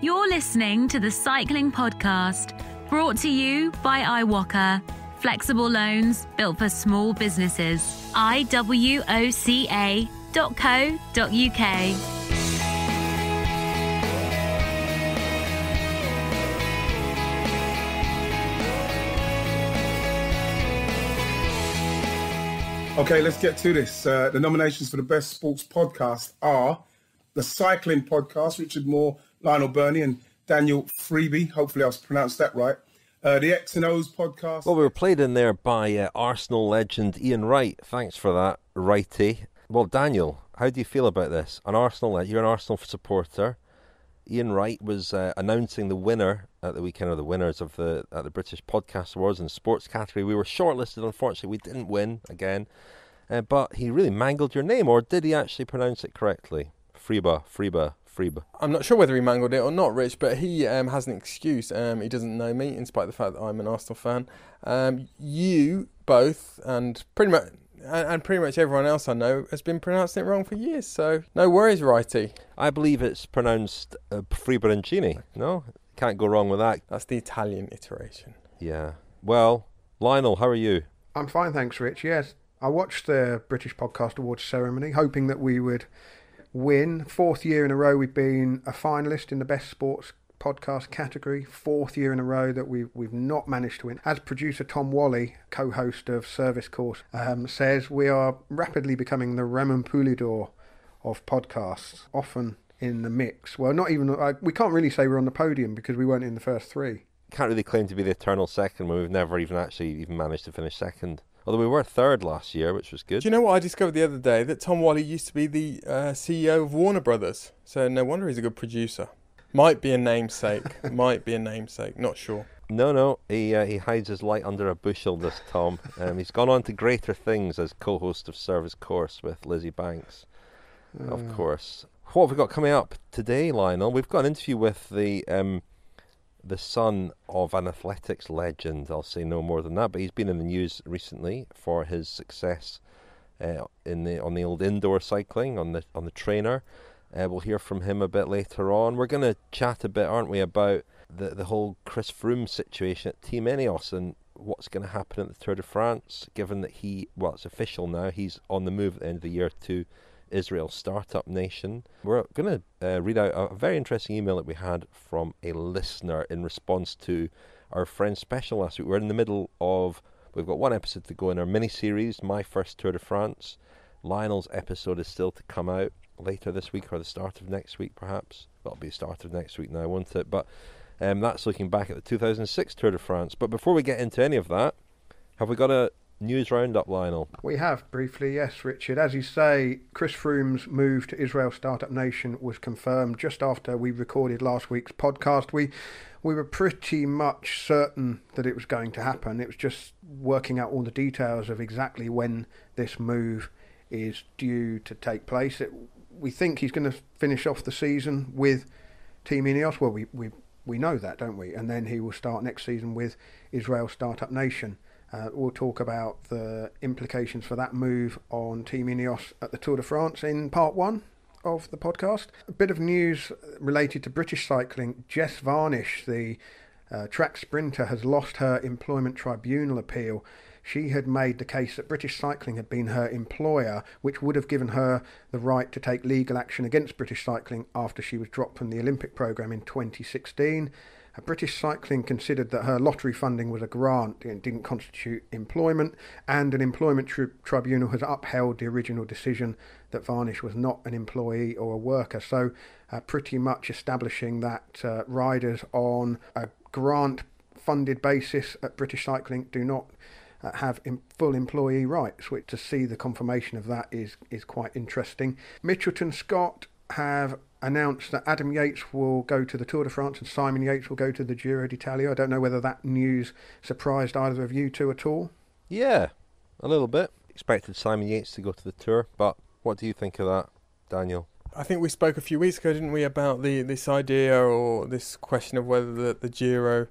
You're listening to the Cycling Podcast, brought to you by iwoca. Flexible loans built for small businesses. iwoca.co.uk. Okay, let's get to this. The nominations for the best sports podcast are the Cycling Podcast, Richard Moore, Lionel, Birnie, and Daniel Friebe. Hopefully I've pronounced that right. The X and O's podcast. Well, we were played in there by Arsenal legend Ian Wright. Thanks for that, Righty. Well, Daniel, how do you feel about this? You're an Arsenal supporter. Ian Wright was announcing the winner at the weekend, or the winners of the British Podcast Awards in the sports category. We were shortlisted. Unfortunately, we didn't win again. But he really mangled your name, or did he actually pronounce it correctly? Friebe. I'm not sure whether he mangled it or not, Rich, but he has an excuse. He doesn't know me, in spite of the fact that I'm an Arsenal fan. You both, and pretty much everyone else I know, has been pronouncing it wrong for years. So no worries, Righty. I believe it's pronounced Friebe. No, can't go wrong with that. That's the Italian iteration. Yeah. Well, Lionel, how are you? I'm fine, thanks, Rich. Yes, I watched the British Podcast Awards ceremony, hoping that we would win. 4th year in a row we've been a finalist in the best sports podcast category. 4th year in a row that we've not managed to win. As producer Tom Wally, co-host of Service Course, says, we are rapidly becoming the Raymond Poulidor of podcasts, often in the mix. Well, not even, we can't really say we're on the podium because we weren't in the first 3. Can't really claim to be the eternal second when we've never even managed to finish second. Although we were 3rd last year, which was good. Do you know what I discovered the other day? That Tom Wally used to be the CEO of Warner Brothers. So no wonder he's a good producer. Might be a namesake. Not sure. No. He hides his light under a bushel, this Tom. He's gone on to greater things as co-host of Service Course with Lizzie Banks, of course. What have we got coming up today, Lionel? We've got an interview with the son of an athletics legend. I'll say no more than that, but he's been in the news recently for his success on the old indoor cycling, on the trainer. We'll hear from him a bit later on. We're going to chat a bit, aren't we, about the whole Chris Froome situation at Team Ineos and what's going to happen at the Tour de France, given that it's official now, he's on the move at the end of the year to Israel Startup Nation. We're going to read out a very interesting email that we had from a listener in response to our Friends Special last week. We're in the middle of, we've got one episode to go in our mini-series, My First Tour de France. Lionel's episode is still to come out later this week or the start of next week perhaps. Well, it'll be the start of next week now, won't it? But that's looking back at the 2006 Tour de France. But before we get into any of that, have we got a news roundup, Lionel? We have, briefly, yes, Richard. As you say, Chris Froome's move to Israel Startup Nation was confirmed just after we recorded last week's podcast. We were pretty much certain that it was going to happen. It was just working out all the details of exactly when this move is due to take place. We think he's going to finish off the season with Team Ineos. Well, we know that, don't we? And then he will start next season with Israel Startup Nation. We'll talk about the implications for that move on Team Ineos at the Tour de France in part 1 of the podcast. A bit of news related to British cycling. Jess Varnish, the track sprinter, has lost her employment tribunal appeal. She had made the case that British Cycling had been her employer, which would have given her the right to take legal action against British Cycling after she was dropped from the Olympic programme in 2016. British Cycling considered that her lottery funding was a grant and didn't constitute employment, and an employment tribunal has upheld the original decision that Varnish was not an employee or a worker. So pretty much establishing that riders on a grant-funded basis at British Cycling do not have full employee rights, which to see the confirmation of that is quite interesting. Mitchelton Scott have announced that Adam Yates will go to the Tour de France and Simon Yates will go to the Giro d'Italia. I don't know whether that news surprised either of you two at all. Yeah, a little bit. Expected Simon Yates to go to the Tour, but what do you think of that, Daniel? I think we spoke a few weeks ago, didn't we, about this idea or this question of whether the Giro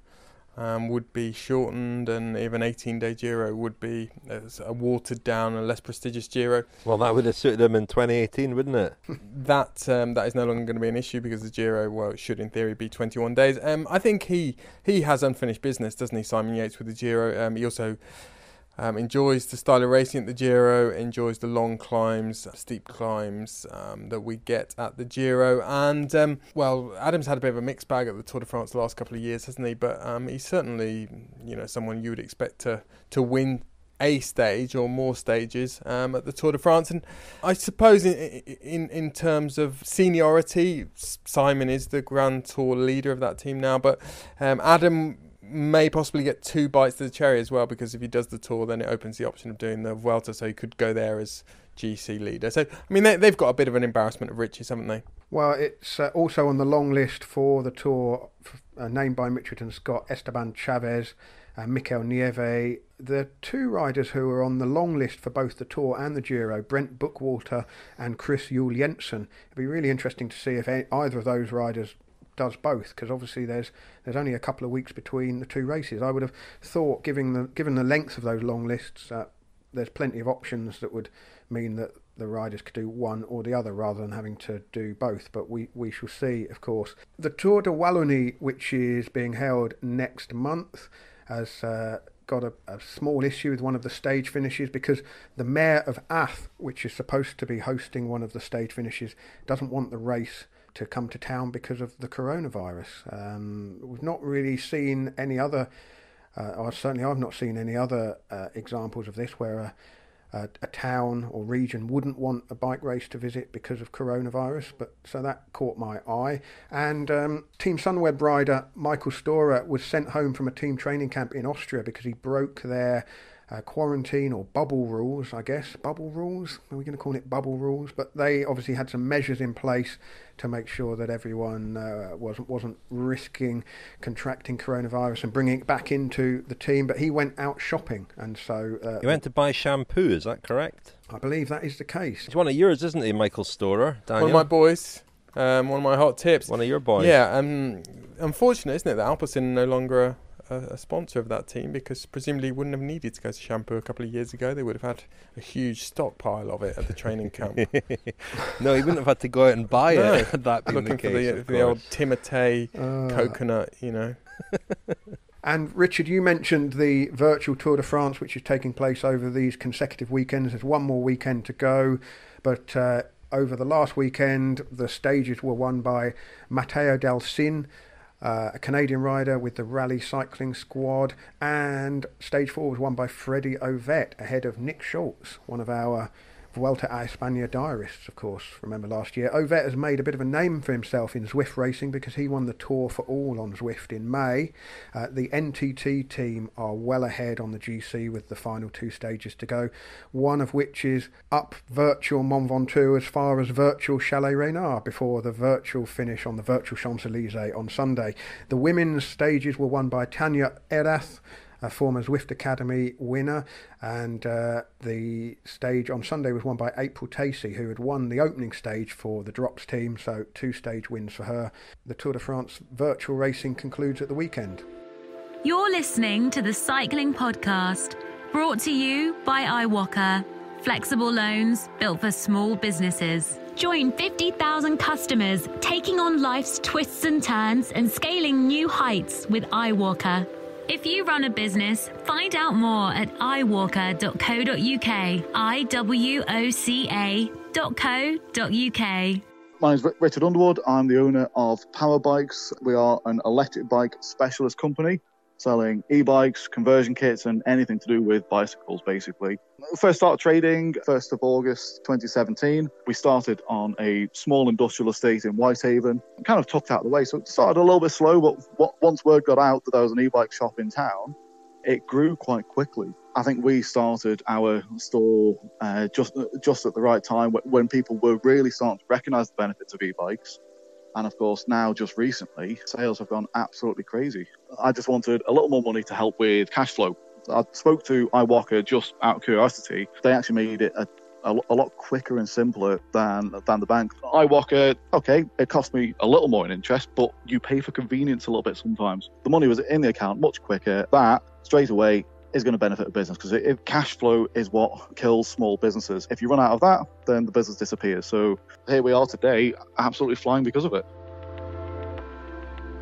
would be shortened, and even 18-day Giro would be a watered down and less prestigious Giro. Well, that would have suited him in 2018, wouldn't it? That is no longer going to be an issue because the Giro, well, it should in theory be 21 days. I think he has unfinished business, doesn't he, Simon Yates, with the Giro? He also enjoys the style of racing at the Giro, enjoys the long climbs, steep climbs that we get at the Giro. And, Adam's had a bit of a mixed bag at the Tour de France the last couple of years, hasn't he? But he's certainly, someone you would expect to win a stage or more stages at the Tour de France. And I suppose in terms of seniority, Simon is the Grand Tour leader of that team now. But Adam may possibly get 2 bites to the cherry as well, because if he does the Tour, then it opens the option of doing the Vuelta, so he could go there as GC leader. So, I mean, they've got a bit of an embarrassment of riches, haven't they? Well, it's also on the long list for the Tour, named by Mitchelton Scott, Esteban Chavez, Mikel Nieve. The 2 riders who are on the long list for both the Tour and the Giro, Brent Bookwater and Chris Juul Jensen. It'd be really interesting to see if either of those riders does both, because obviously there's only a couple of weeks between the 2 races. I would have thought, given the length of those long lists, there's plenty of options that would mean that the riders could do one or the other rather than having to do both, but we shall see, of course. The Tour de Wallonie, which is being held next month, has got a small issue with one of the stage finishes, because the mayor of Ath, which is supposed to be hosting one of the stage finishes, doesn't want the race to come to town because of the coronavirus. We've not really seen any other, or certainly I've not seen any other examples of this where a town or region wouldn't want a bike race to visit because of coronavirus. But so that caught my eye. And Team Sunweb rider Michael Storer was sent home from a team training camp in Austria because he broke their quarantine or bubble rules, I guess. Bubble rules? Are we going to call it bubble rules? But they obviously had some measures in place to make sure that everyone wasn't risking contracting coronavirus and bringing it back into the team. But he went out shopping, and so... he went to buy shampoo, is that correct? I believe that is the case. He's one of yours, isn't he, Michael Storer? Daniel? One of my boys. One of my hot tips. One of your boys. Yeah, unfortunate, isn't it, that Alpecin no longer a sponsor of that team, because presumably he wouldn't have needed to go to shampoo a couple of years ago. They would have had a huge stockpile of it at the training camp. No, he wouldn't have had to go out and buy it. Had that been looking the case, for the old Timotei coconut, And Richard, you mentioned the virtual Tour de France, which is taking place over these consecutive weekends. There's one more weekend to go, but over the last weekend, the stages were won by Matteo Delsin, a Canadian rider with the Rally Cycling Squad, and stage 4 was won by Freddy Ovett ahead of Nick Schultz, one of our Vuelta a España diarists, of course. Remember last year, Ovett has made a bit of a name for himself in Zwift racing because he won the Tour for All on Zwift in May. The NTT team are well ahead on the GC with the final 2 stages to go, one of which is up virtual Mont Ventoux as far as virtual Chalet Reynard before the virtual finish on the virtual Champs-Élysées on Sunday. The women's stages were won by Tanya Erath, a former Zwift Academy winner, and the stage on Sunday was won by April Tacey, who had won the opening stage for the Drops team, so 2 stage wins for her. The Tour de France virtual racing concludes at the weekend. You're listening to the Cycling Podcast, brought to you by iwoca. Flexible loans built for small businesses. Join 50,000 customers taking on life's twists and turns and scaling new heights with iwoca. If you run a business, find out more at iwoca.co.uk, iwoca.co.uk. My name is Richard Underwood. I'm the owner of Power Bikes. We are an electric bike specialist company selling e-bikes, conversion kits and anything to do with bicycles, basically. First started trading 1st of August 2017. We started on a small industrial estate in Whitehaven and kind of tucked out of the way. So it started a little bit slow, but once word got out that there was an e-bike shop in town, it grew quite quickly. I think we started our store just at the right time when people were really starting to recognise the benefits of e-bikes. And of course, now just recently, sales have gone absolutely crazy. I just wanted a little more money to help with cash flow. I spoke to iwoca just out of curiosity. They actually made it a a lot quicker and simpler than the bank. iwoca, okay, it cost me a little more in interest, but you pay for convenience a little bit sometimes. The money was in the account much quicker. That straight away is going to benefit a business, because if cash flow is what kills small businesses. If you run out of that, then the business disappears. So here we are today, absolutely flying because of it.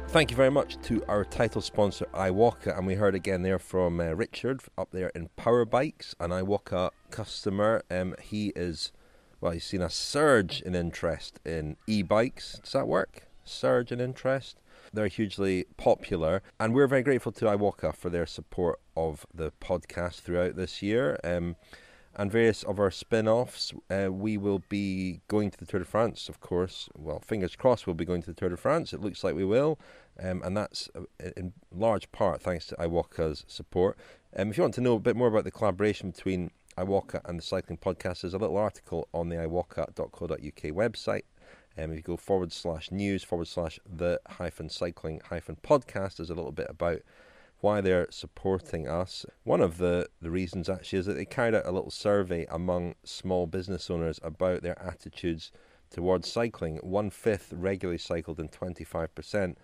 Thank you very much to our title sponsor, iwoca, and we heard again there from Richard up there in Power Bikes, an iwoca customer. He's seen a surge in interest in e-bikes. Does that work? Surge in interest? They're hugely popular, and we're very grateful to iwoca for their support of the podcast throughout this year. And various of our spin-offs. We will be going to the Tour de France, of course. Well, fingers crossed we'll be going to the Tour de France. It looks like we will. And that's in large part thanks to iwoca's support. If you want to know a bit more about the collaboration between iwoca and the Cycling Podcast, there's a little article on the iwoca.co.uk website. If you go /news/the-cycling-podcast, there's a little bit about why they're supporting us. One of the reasons actually is that they carried out a little survey among small business owners about their attitudes towards cycling. 1/5 regularly cycled and 25%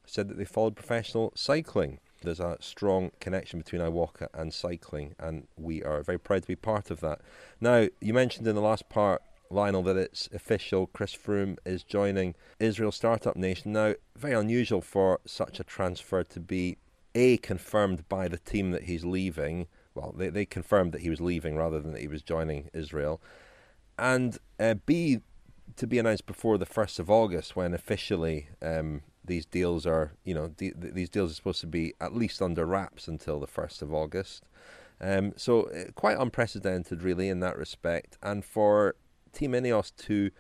said that they followed professional cycling. There's a strong connection between iwoca and cycling, and we are very proud to be part of that. Now, you mentioned in the last part, Lionel, that it's official. Chris Froome is joining Israel Startup Nation. Now, very unusual for such a transfer to be confirmed by the team that he's leaving. Well, they confirmed that he was leaving rather than that he was joining Israel. And B, to be announced before the 1st of August, when officially these deals are, these deals are supposed to be at least under wraps until the 1st of August. So quite unprecedented, really, in that respect. And for Team Ineos to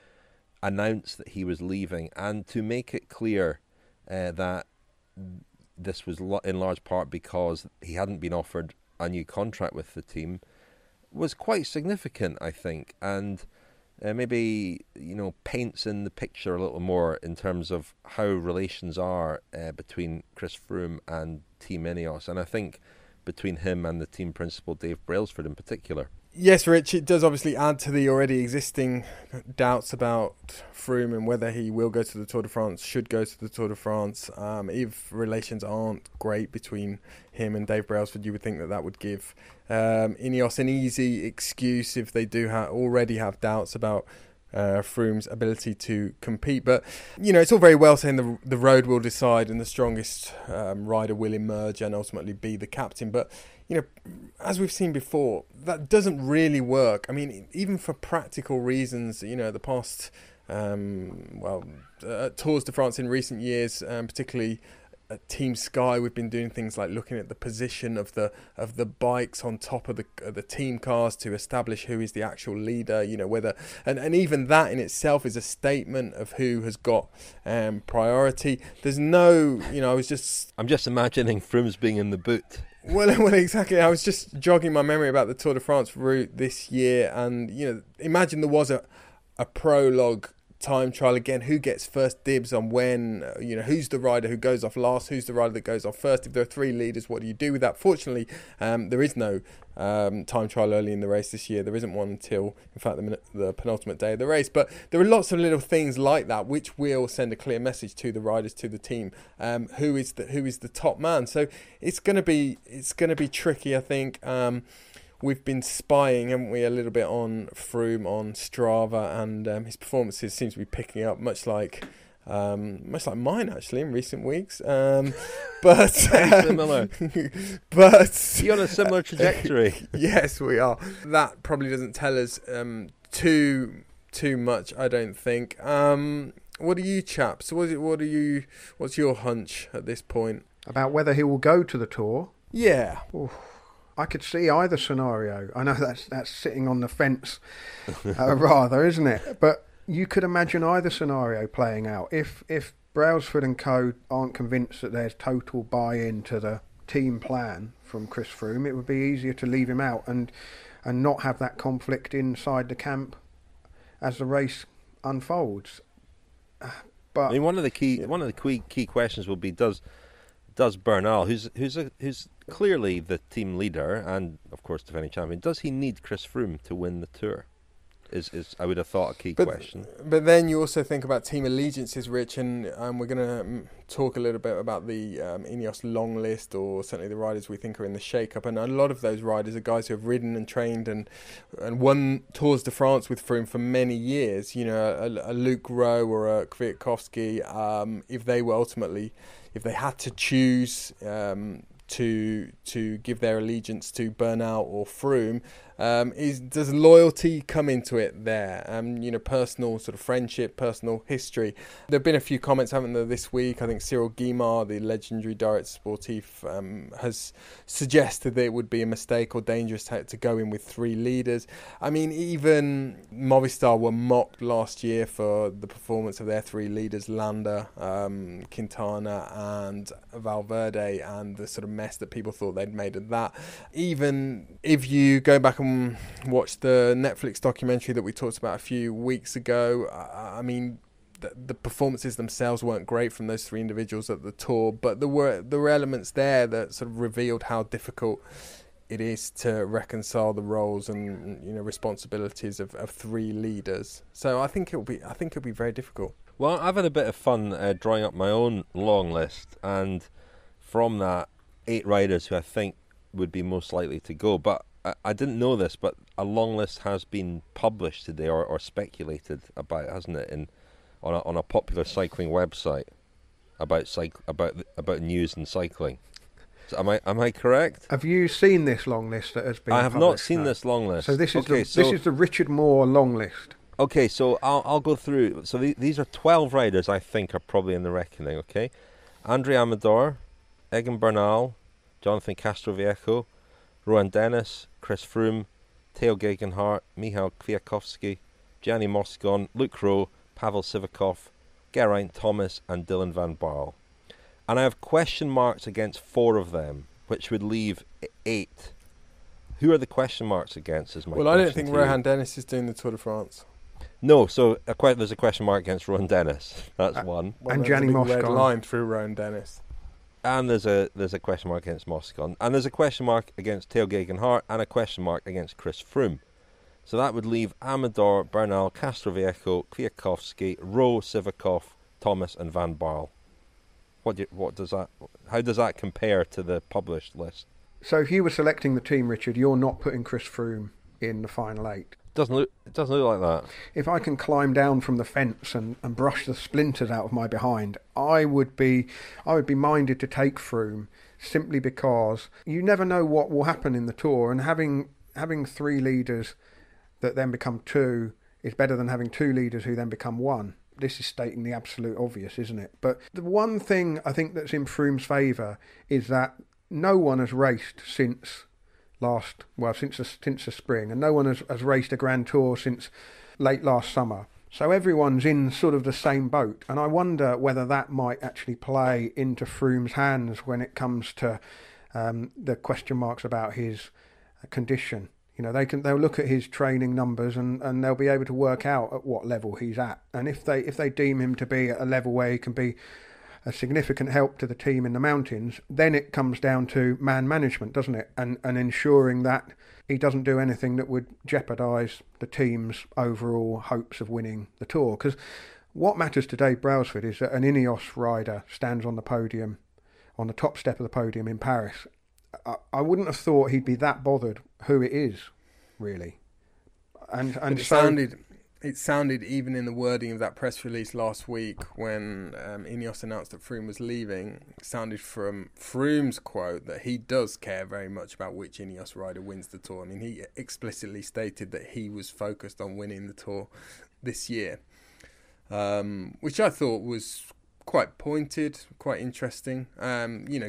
announce that he was leaving and to make it clear that this was in large part because he hadn't been offered a new contract with the team was quite significant, I think, and maybe paints in the picture a little more in terms of how relations are between Chris Froome and Team Ineos, and I think between him and the team principal Dave Brailsford in particular. Yes, Rich, it does obviously add to the already existing doubts about Froome and whether he will go to the Tour de France, should go to the Tour de France. If relations aren't great between him and Dave Brailsford, you would think that would give Ineos an easy excuse if they do already have doubts about Froome's ability to compete. But, it's all very well saying the road will decide and the strongest rider will emerge and ultimately be the captain. But, as we've seen before, that doesn't really work. I mean, even for practical reasons, the past, Tours de France in recent years, particularly at Team Sky, we've been doing things like looking at the position of the bikes on top of the team cars to establish who is the actual leader, whether and even that in itself is a statement of who has got priority. There's no, I'm just imagining Froome's being in the boot. Well, exactly. I was just jogging my memory about the Tour de France route this year, and imagine there was a prologue time trial again. Who gets first dibs on when? Who's the rider who goes off last? Who's the rider that goes off first? If there are 3 leaders, what do you do with that? Fortunately, there is no time trial early in the race this year. There isn't one until, in fact, the penultimate day of the race. But there are lots of little things like that which will send a clear message to the riders, to the team, who is the top man. So it's going to be tricky, I think. We've been spying, haven't we, a little bit on Froome on Strava, and his performances seem to be picking up, much like mine actually in recent weeks. But similar. But you're on a similar trajectory. Yes, we are. That probably doesn't tell us too much, I don't think. What are you chaps? What's your hunch at this point about whether he will go to the Tour? Yeah. Oof. I could see either scenario. I know that's sitting on the fence, rather, isn't it? But you could imagine either scenario playing out. If Brailsford and co aren't convinced that there's total buy-in to the team plan from Chris Froome, it would be easier to leave him out and not have that conflict inside the camp as the race unfolds. But I mean, one of the key questions will be: Does Bernal, who's clearly the team leader and of course defending champion, does he need Chris Froome to win the Tour? is I would have thought a key But question. But then you also think about team allegiances, Rich, and we're going to talk a little bit about the Ineos long list, or certainly the riders we think are in the shake-up. And a lot of those riders are guys who have ridden and trained and won Tours de France with Froome for many years. You know, a Luke Rowe or a Kwiatkowski, if they had to choose to give their allegiance to Bernal or Froome, does loyalty come into it there? You know, personal sort of friendship, personal history. There have been a few comments, haven't there, this week? I think Cyril Guimard, the legendary director sportif, has suggested that it would be a mistake or dangerous to go in with 3 leaders. I mean, even Movistar were mocked last year for the performance of their 3 leaders, Landa, Quintana and Valverde, and the sort of mess that people thought they'd made of that. Even if you go back and watch the Netflix documentary that we talked about a few weeks ago, I mean, the performances themselves weren't great from those 3 individuals at the Tour, but there were elements there that sort of revealed how difficult it is to reconcile the roles and, you know, responsibilities of 3 leaders. So I think it'll be very difficult. Well, I've had a bit of fun drawing up my own long list, and from that, 8 riders who I think would be most likely to go. But I didn't know this, but a long list has been published today, or speculated about, hasn't it, on a popular cycling website about news and cycling. So am I correct? Have you seen this long list that has been I have published? not seen this long list. So this is the Richard Moore long list. Okay, so I'll go through. So these are 12 riders I think are probably in the reckoning. Okay, Andre Amador, Egan Bernal, Jonathan Castroviejo, Rohan Dennis, Chris Froome, Theo Gegenhardt, Michał Kwiatkowski, Gianni Moscon, Luke Rowe, Pavel Sivakov, Geraint Thomas and Dylan van Baarle. And I have question marks against 4 of them, which would leave 8. Who are the question marks against is my question. Well, I don't think Rohan Dennis is doing the Tour de France. No, so there's a question mark against Rohan Dennis. That's one. Well, and Gianni Moscon. Red line through Rohan Dennis. And there's a question mark against Moscon. And there's a question mark against Theo Gegenhardt and a question mark against Chris Froome. So that would leave Amador, Bernal, Castroviejo, Kwiatkowski, Rowe, Sivakov, Thomas and Van Baarle. How does that compare to the published list? So if you were selecting the team, Richard, you're not putting Chris Froome in the final 8. It doesn't look like that. If I can climb down from the fence and brush the splinters out of my behind, I would be minded to take Froome, simply because you never know what will happen in the Tour, and having 3 leaders that then become 2 is better than having 2 leaders who then become 1. This is stating the absolute obvious, isn't it? But the one thing I think that's in Froome's favour is that no one has raced since the spring, and no one has raced a Grand Tour since late last summer. So everyone's in sort of the same boat, and I wonder whether that might actually play into Froome's hands when it comes to the question marks about his condition. You know, they'll look at his training numbers and they'll be able to work out at what level he's at. And if they deem him to be at a level where he can be a significant help to the team in the mountains, then it comes down to man management, doesn't it? And ensuring that he doesn't do anything that would jeopardise the team's overall hopes of winning the Tour. Because what matters to Dave Brailsford is that an Ineos rider stands on the podium, on the top step of the podium in Paris. I wouldn't have thought he'd be that bothered who it is, really. And it sounded even in the wording of that press release last week when Ineos announced that Froome was leaving, it sounded from Froome's quote that he does care very much about which Ineos rider wins the Tour. I mean, he explicitly stated that he was focused on winning the Tour this year, which I thought was quite pointed, quite interesting.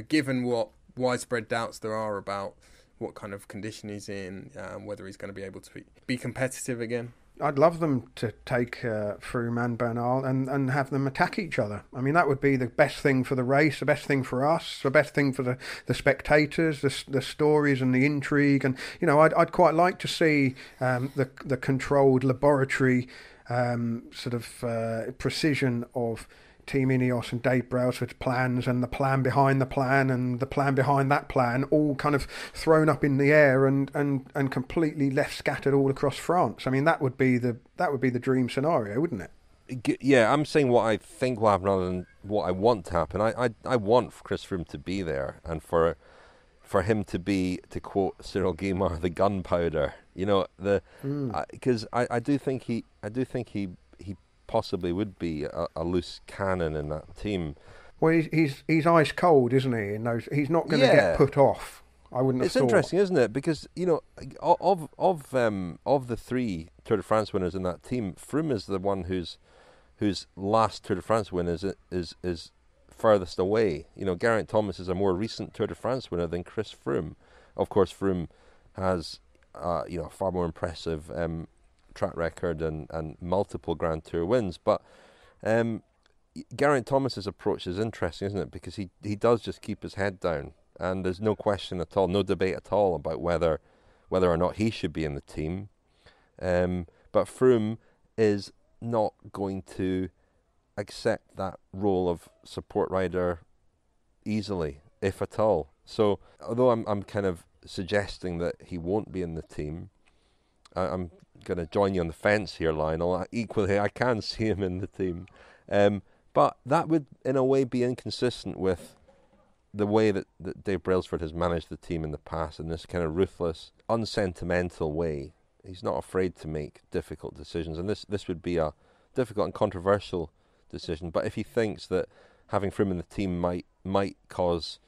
Given what widespread doubts there are about what kind of condition he's in, whether he's going to be able to be competitive again. I'd love them to take Froome and Bernal and have them attack each other. I mean, that would be the best thing for the race, the best thing for us, the best thing for the spectators, the stories and the intrigue. And, you know, I'd quite like to see the controlled laboratory precision of Team Ineos and Dave Brailsford's plans and the plan behind the plan and the plan behind that plan, all kind of thrown up in the air and completely left scattered all across France. I mean, that would be the dream scenario, wouldn't it? Yeah, I'm saying what I think will happen rather than what I want to happen. I want Chris Froome to be there and for him to be, to quote Cyril Guimard, the gunpowder. You know, because I do think he possibly would be a loose cannon in that team. Well, he's ice cold, isn't he? He's not going to get put off. I wouldn't have thought. It's interesting, isn't it? Because, you know, of the 3 Tour de France winners in that team, Froome is the one whose last Tour de France win is furthest away. You know, Geraint Thomas is a more recent Tour de France winner than Chris Froome. Of course, Froome has a far more impressive track record and multiple Grand Tour wins, but Geraint Thomas's approach is interesting, isn't it? Because he does just keep his head down, and there's no question at all, no debate at all about whether or not he should be in the team. But Froome is not going to accept that role of support rider easily, if at all. So although I'm kind of suggesting that he won't be in the team, I'm going to join you on the fence here, Lionel. Equally, I can see him in the team. But that would, in a way, be inconsistent with the way that Dave Brailsford has managed the team in the past, in this kind of ruthless, unsentimental way. He's not afraid to make difficult decisions, and this would be a difficult and controversial decision. But if he thinks that having Froome in the team might cause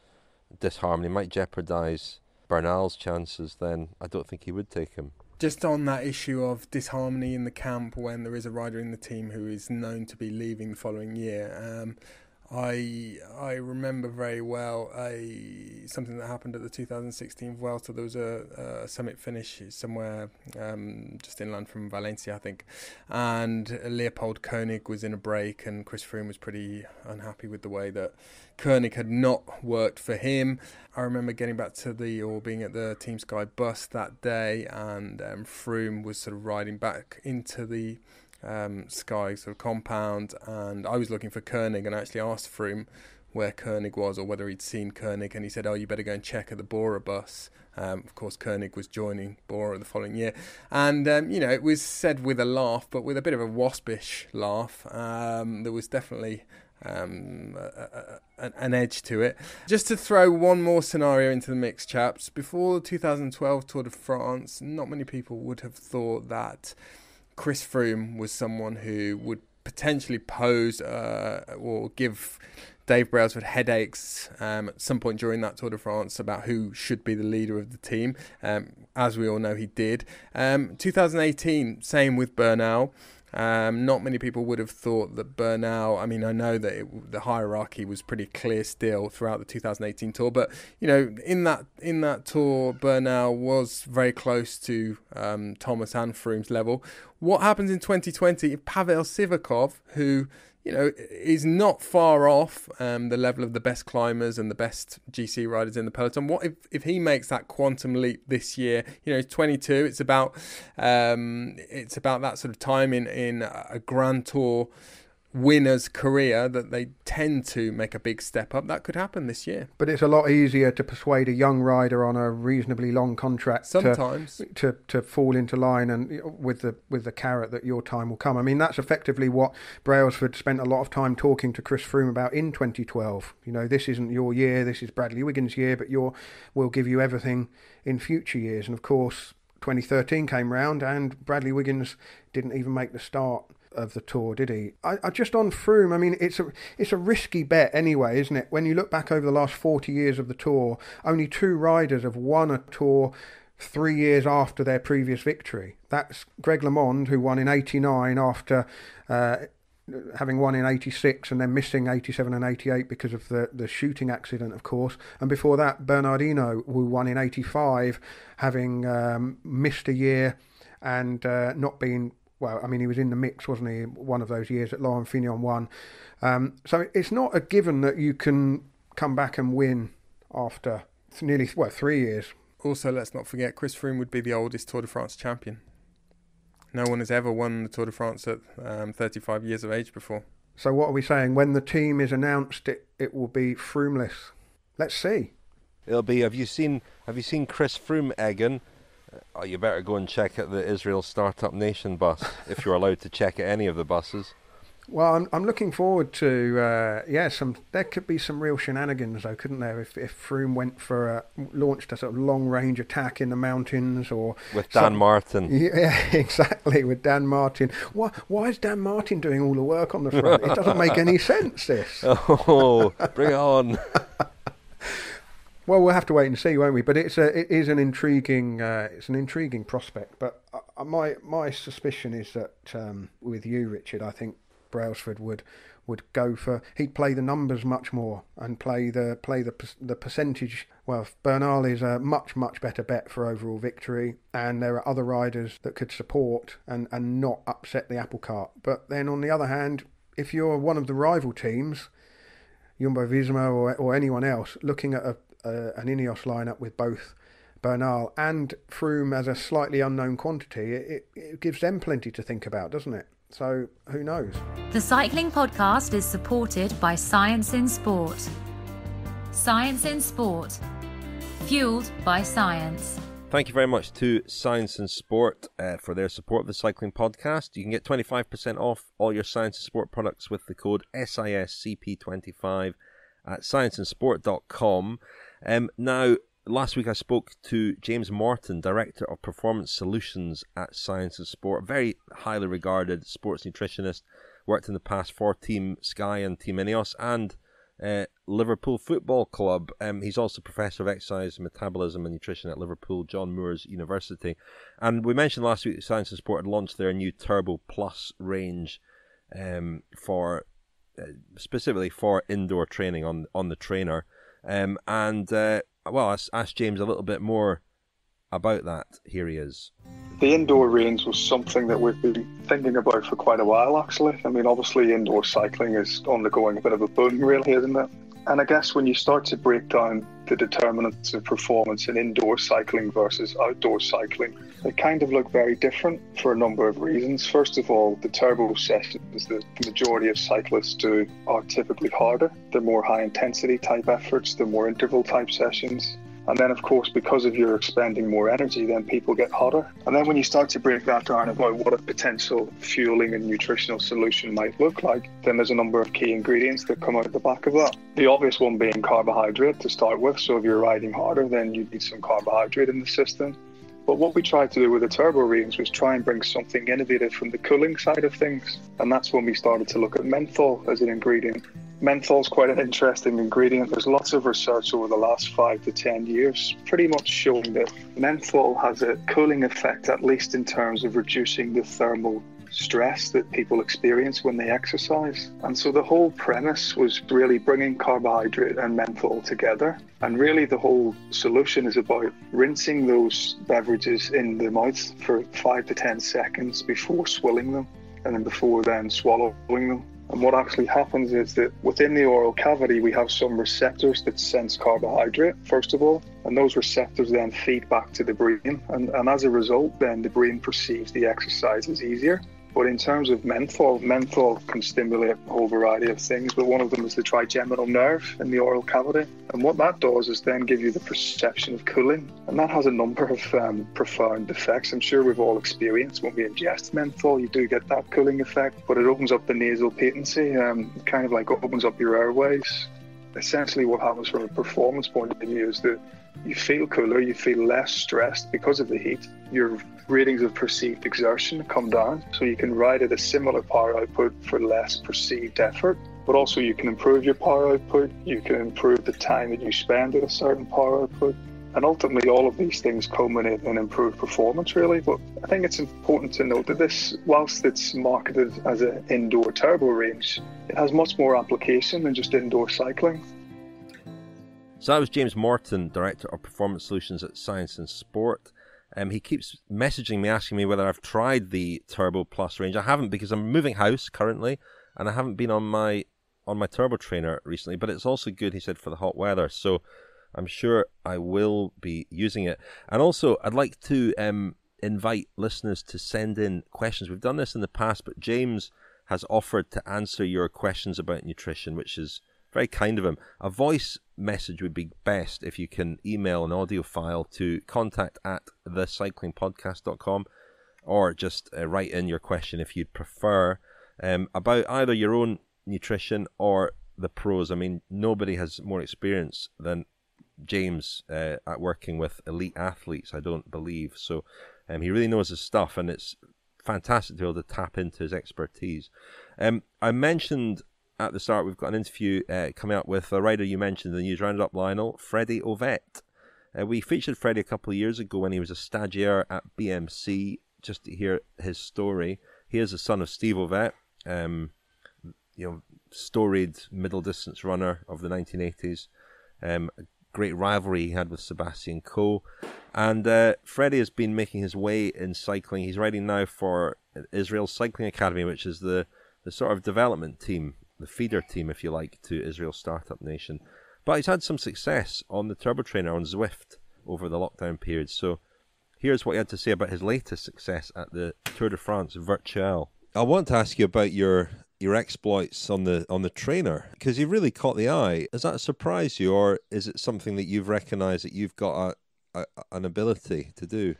disharmony, might jeopardise Bernal's chances, then I don't think he would take him. Just on that issue of disharmony in the camp when there is a rider in the team who is known to be leaving the following year, I remember very well something that happened at the 2016 Vuelta. There was a summit finish somewhere just inland from Valencia, I think, and Leopold Koenig was in a break, and Chris Froome was pretty unhappy with the way that Koenig had not worked for him. I remember being at the Team Sky bus that day, and Froome was sort of riding back into the Sky sort of compound, and I was looking for Koenig, and I actually asked Froome where Koenig was or whether he'd seen Koenig, and he said, "Oh, you better go and check at the Bora bus." Of course, Koenig was joining Bora the following year, and it was said with a laugh, but with a bit of a waspish laugh. There was definitely an edge to it. Just to throw one more scenario into the mix, chaps, before the 2012 Tour de France, not many people would have thought that Chris Froome was someone who would potentially pose or give Dave Brailsford headaches at some point during that Tour de France about who should be the leader of the team. As we all know, he did. 2018, same with Bernal. Not many people would have thought that Bernal, I mean, I know that the hierarchy was pretty clear still throughout the 2018 Tour, but, in that Tour, Bernal was very close to Thomas and Froome's level. What happens in 2020 if Pavel Sivakov, who, is not far off the level of the best climbers and the best GC riders in the peloton? What if he makes that quantum leap this year? He's 22. It's about that sort of time in a Grand Tour winner's career that they tend to make a big step up. That could happen this year. But it's a lot easier to persuade a young rider on a reasonably long contract sometimes to fall into line and with the carrot that your time will come. I mean, that's effectively what Brailsford spent a lot of time talking to Chris Froome about in 2012. This isn't your year, this is Bradley Wiggins' year, but we'll give you everything in future years. And of course, 2013 came round and Bradley Wiggins didn't even make the start of the Tour, did he? I just on Froome, I mean, it's a risky bet anyway, isn't it? When you look back over the last 40 years of the Tour, only 2 riders have won a Tour 3 years after their previous victory. That's Greg LeMond, who won in 89 after having won in 86 and then missing 87 and 88 because of the shooting accident, of course. And before that, Bernardino, who won in 85, having missed a year and not been... Well, I mean, he was in the mix, wasn't he, one of those years that Laurent Fignon won. So it's not a given that you can come back and win after nearly 3 years. Also, let's not forget, Chris Froome would be the oldest Tour de France champion. No one has ever won the Tour de France at 35 years of age before. So what are we saying? When the team is announced, it will be Froomeless. Let's see. It'll be. Have you seen Chris Froome, Egan? Oh, you better go and check out the Israel Startup Nation bus if you're allowed to check out any of the buses. Well, I'm looking forward to there could be some real shenanigans though, couldn't there? If Froome went for launched a sort of long range attack in the mountains or with Dan Martin. Yeah, exactly, with Dan Martin. Why is Dan Martin doing all the work on the front? It doesn't make any sense. This. Oh, bring it on. Well, we'll have to wait and see, won't we? But it is an intriguing prospect. But my suspicion is that with you, Richard, I think Brailsford would go for, he'd play the numbers much more and play the percentage. Well, Bernal is a much better bet for overall victory, and there are other riders that could support and not upset the apple cart. But then on the other hand, if you're one of the rival teams, Jumbo-Visma or anyone else, looking at an Ineos lineup with both Bernal and Froome as a slightly unknown quantity, it gives them plenty to think about, doesn't it? So, who knows? The Cycling Podcast is supported by Science in Sport. Science in Sport. Fueled by science. Thank you very much to Science in Sport for their support of the Cycling Podcast. You can get 25% off all your Science in Sport products with the code SISCP25 at scienceinsport.com. Now, last week I spoke to James Morton, Director of Performance Solutions at Science and Sport, very highly regarded sports nutritionist, worked in the past for Team Sky and Team Ineos and Liverpool Football Club. He's also Professor of Exercise, Metabolism and Nutrition at Liverpool John Moores University. And we mentioned last week that Science and Sport had launched their new Turbo Plus range for specifically for indoor training on the trainer. Well, I asked James a little bit more about that. Here he is. The indoor range was something that we've been thinking about for quite a while, actually. I mean, obviously indoor cycling is undergoing a bit of a boom, really, isn't it? And I guess when you start to break down the determinants of performance in indoor cycling versus outdoor cycling, they kind of look very different for a number of reasons. First of all, the turbo sessions that the majority of cyclists do are typically harder. They're more high-intensity type efforts, they're more interval type sessions. And then, of course, because of you're expending more energy, then people get hotter. And then when you start to break that down about what a potential fueling and nutritional solution might look like, then there's a number of key ingredients that come out of the back of that. The obvious one being carbohydrate to start with. So if you're riding harder, then you need some carbohydrate in the system. But what we tried to do with the turbo range was try and bring something innovative from the cooling side of things. And that's when we started to look at menthol as an ingredient. Menthol is quite an interesting ingredient. There's lots of research over the last 5 to 10 years pretty much showing that menthol has a cooling effect, at least in terms of reducing the thermal stress that people experience when they exercise. And so the whole premise was really bringing carbohydrate and menthol together. And really the whole solution is about rinsing those beverages in the mouth for 5 to 10 seconds before swilling them and then before then swallowing them. And what actually happens is that within the oral cavity, we have some receptors that sense carbohydrate, first of all, and those receptors then feed back to the brain. And as a result, then the brain perceives the exercise as easier. But in terms of menthol can stimulate a whole variety of things, but one of them is the trigeminal nerve in the oral cavity. And what that does is then give you the perception of cooling. And that has a number of profound effects. I'm sure we've all experienced when we ingest menthol, you do get that cooling effect, but it opens up the nasal patency, kind of like opens up your airways. Essentially what happens from a performance point of view is that you feel cooler, you feel less stressed because of the heat. Your ratings of perceived exertion come down, so you can ride at a similar power output for less perceived effort. But also you can improve your power output, you can improve the time that you spend at a certain power output. And ultimately all of these things culminate in improved performance, really. But I think it's important to note that this, whilst it's marketed as an indoor turbo range, it has much more application than just indoor cycling. So that was James Morton, Director of Performance Solutions at Science and Sport. He keeps messaging me, asking me whether I've tried the Turbo Plus range. I haven't, because I'm moving house currently, and I haven't been on my turbo trainer recently. But it's also good, he said, for the hot weather. So I'm sure I will be using it. And also, I'd like to invite listeners to send in questions. We've done this in the past, but James has offered to answer your questions about nutrition, which is very kind of him. A voice message would be best if you can email an audio file to contact@thecyclingpodcast.com, or just write in your question if you'd prefer, about either your own nutrition or the pros. I mean, nobody has more experience than James at working with elite athletes, I don't believe. So he really knows his stuff, and it's fantastic to be able to tap into his expertise. I mentioned at the start we've got an interview coming up with a rider you mentioned in the news roundup, Lionel, Freddy Ovett. We featured Freddie a couple of years ago when he was a stagiaire at BMC, just to hear his story. He is the son of Steve Ovett, storied middle distance runner of the 1980s. A great rivalry he had with Sebastian Coe. And Freddie has been making his way in cycling. He's riding now for Israel's Cycling Academy, which is the sort of development team, the feeder team, if you like, to Israel's Startup Nation. But he's had some success on the Turbo Trainer on Zwift over the lockdown period. So here's what he had to say about his latest success at the Tour de France Virtuelle. I want to ask you about your exploits on the trainer, because you really caught the eye. Does that surprise you, or is it something that you've recognised that you've got an ability to do?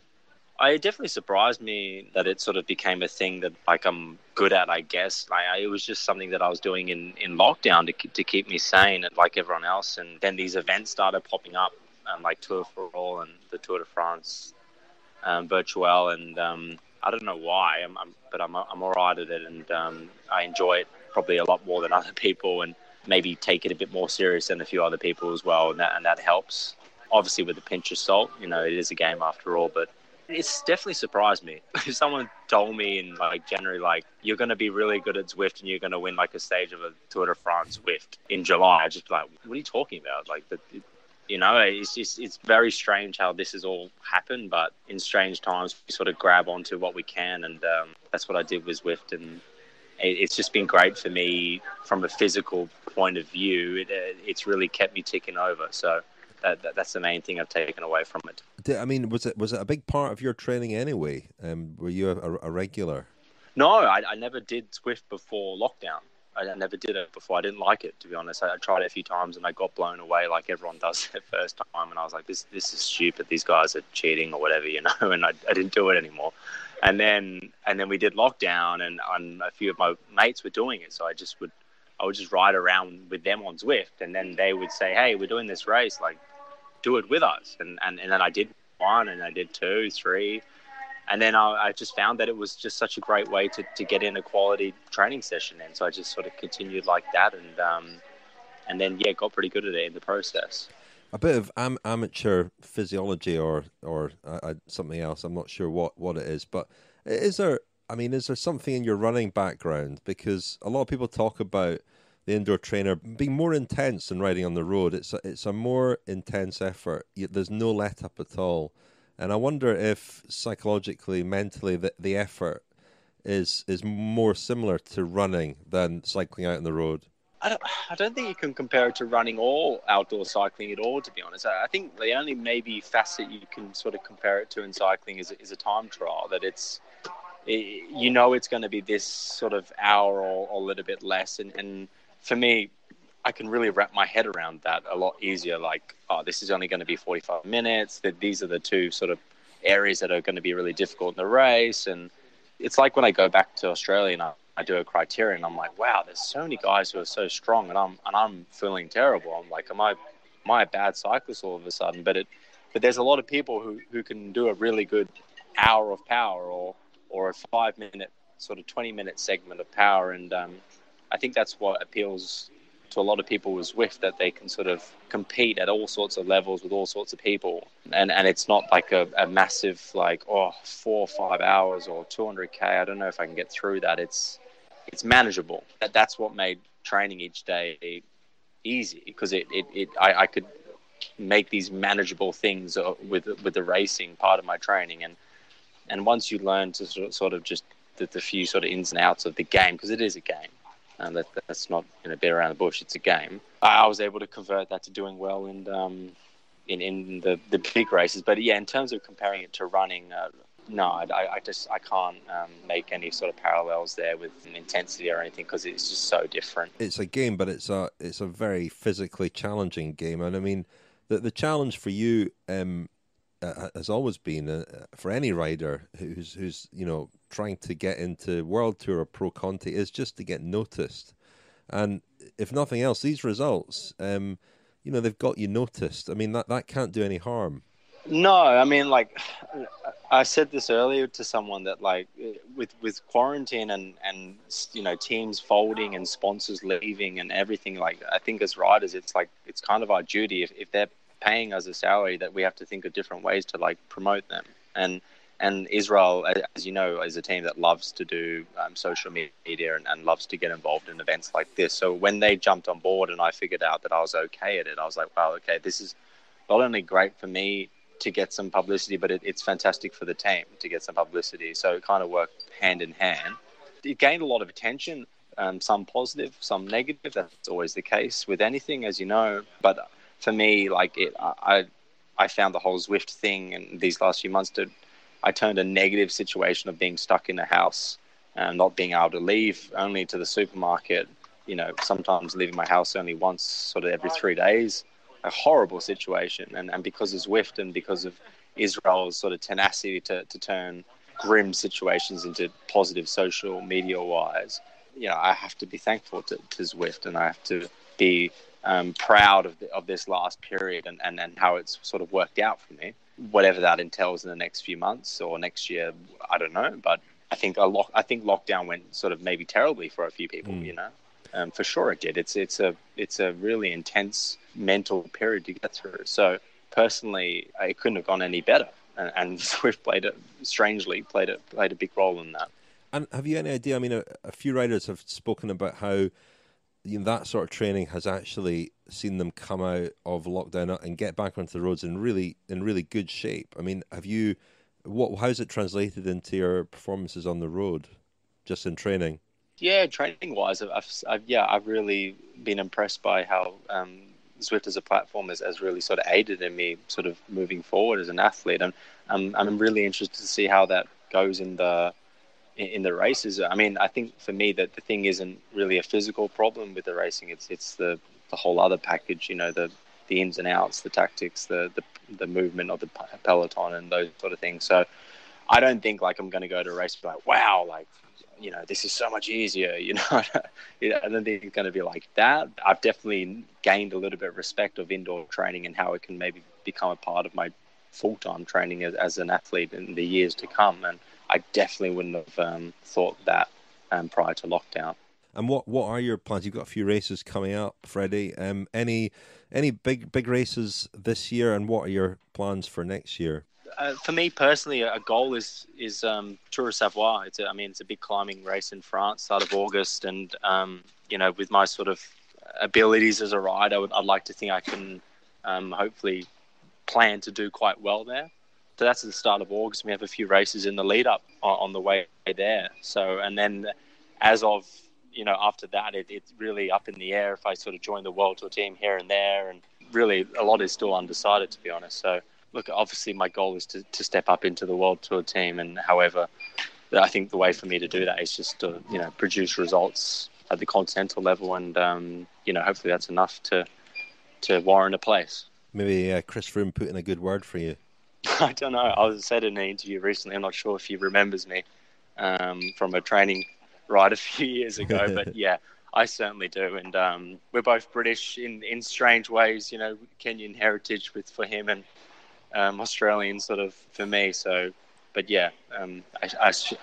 It definitely surprised me that it sort of became a thing that I'm good at, I guess. It was just something that I was doing in lockdown to keep me sane, like everyone else. And then these events started popping up, like Tour for All and the Tour de France Virtuelle, and I don't know why, but I'm all right at it, and I enjoy it probably a lot more than other people, and maybe take it a bit more serious than a few other people as well, and that helps. Obviously, with a pinch of salt, it is a game after all, but it's definitely surprised me. If someone told me in January, you're going to be really good at Zwift and you're going to win a stage of a Tour de France Zwift in July, I'd just be like, what are you talking about? It's very strange how this has all happened, but in strange times we sort of grab onto what we can, and that's what I did with Zwift, and it's just been great for me from a physical point of view. It's really kept me ticking over, so that's the main thing I've taken away from it. Was it a big part of your training anyway? Were you a regular? No, I never did Zwift before lockdown. I never did it before. I didn't like it, to be honest. I tried it a few times and I got blown away like everyone does the first time. And I was like, this is stupid. These guys are cheating or whatever, and I didn't do it anymore. And then we did lockdown, and a few of my mates were doing it. So I would just ride around with them on Zwift, and then they would say, hey, we're doing this race, do it with us. And then I did one, and I did 2, 3. And then I just found that it was just such a great way to get in a quality training session. And so I just sort of continued like that, and then got pretty good at it in the process. A bit of amateur physiology or something else. I'm not sure what it is, but is there something in your running background? Because a lot of people talk about the indoor trainer being more intense than riding on the road. It's a more intense effort. There's no let up at all. And I wonder if psychologically, mentally, the effort is more similar to running than cycling out on the road. I don't think you can compare it to running or outdoor cycling at all, to be honest. I think the only maybe facet you can sort of compare it to in cycling is a time trial, that it's going to be this sort of hour or a little bit less. And for me, I can really wrap my head around that a lot easier. This is only going to be 45 minutes. That these are the two sort of areas that are going to be really difficult in the race. And it's like when I go back to Australia and I do a criterion, I'm like, wow, there's so many guys who are so strong, and I'm feeling terrible. I'm like, am I a bad cyclist all of a sudden? But there's a lot of people who can do a really good hour of power or a 5-minute sort of 20-minute segment of power, and I think that's what appeals to a lot of people with Zwift, that they can sort of compete at all sorts of levels with all sorts of people, and it's not like a massive 4 or 5 hours or 200k. I don't know if I can get through that. It's manageable. That's what made training each day easy, because I could make these manageable things with the racing part of my training, and once you learn to sort of just the few sort of ins and outs of the game, because it is a game. And that's not beat around the bush. It's a game. I was able to convert that to doing well in the big races. But yeah, in terms of comparing it to running, no, I can't make any sort of parallels there with intensity or anything, because it's just so different. It's a game, but it's a very physically challenging game, and I mean, the challenge for you has always been for any rider who's trying to get into World Tour or Pro Conti is just to get noticed, and if nothing else, these results, they've got you noticed. I mean, that can't do any harm. No, I mean, like, I said this earlier to someone that, like, with quarantine and teams folding and sponsors leaving and everything, like, I think as riders, it's kind of our duty, if they're paying us a salary, that we have to think of different ways to, like, promote them. And Israel, as you know, is a team that loves to do social media and loves to get involved in events like this. So when they jumped on board and I figured out that I was okay at it, I was like, wow, okay, this is not only great for me to get some publicity, but it's fantastic for the team to get some publicity. So it kind of worked hand in hand. It gained a lot of attention, some positive, some negative. That's always the case with anything, as you know. But for me, like, I found the whole Zwift thing in these last few months I turned a negative situation of being stuck in a house and not being able to leave, only to the supermarket, sometimes leaving my house only once sort of every 3 days. A horrible situation, and because of Zwift and because of Israel's sort of tenacity to turn grim situations into positive social media wise, I have to be thankful to Zwift, and I have to be proud of this last period and how it's sort of worked out for me. Whatever that entails in the next few months or next year, I don't know, but I think lockdown went sort of maybe terribly for a few people, For sure it did. It's a really intense mental period to get through. So personally, it couldn't have gone any better. And Zwift played a big role in that. And have you any idea? I mean, a few riders have spoken about how that sort of training has actually seen them come out of lockdown and get back onto the roads in really good shape. I mean, how's it translated into your performances on the road, just in training? Yeah, training-wise, I've really been impressed by how Zwift as a platform has really sort of aided in me sort of moving forward as an athlete, and I'm really interested to see how that goes in the races. I mean, I think for me that the thing isn't really a physical problem with the racing. It's the whole other package. The ins and outs, the tactics, the movement of the peloton, and those sort of things. So I don't think like I'm going to go to a race and be like, wow, like, this is so much easier, I don't think it's going to be like that. I've definitely gained a little bit of respect of indoor training and how it can maybe become a part of my full-time training as an athlete in the years to come. And I definitely wouldn't have thought that prior to lockdown. And what are your plans? You've got a few races coming up, Freddie. Any big races this year, and what are your plans for next year? For me personally, a goal is Tour of Savoie. It's a big climbing race in France, start of August, and with my sort of abilities as a rider, I'd like to think I can hopefully plan to do quite well there. So that's at the start of August. We have a few races in the lead up on the way there. So, and then as of after that, it's really up in the air if I sort of join the World Tour team here and there, and really a lot is still undecided, to be honest. So. Look, obviously my goal is to step up into the World Tour team, and however, I think the way for me to do that is just to, produce results at the continental level, and, hopefully that's enough to warrant a place. Maybe Chris Froome put in a good word for you. I don't know. I said in an interview recently, I'm not sure if he remembers me from a training ride a few years ago, but yeah, I certainly do. And we're both British in strange ways, Kenyan heritage for him, and Australian sort of for me. So, but yeah,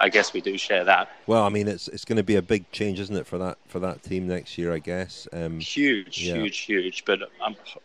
I guess we do share that. Well, I mean, it's going to be a big change, isn't it, for that team next year? I guess huge. But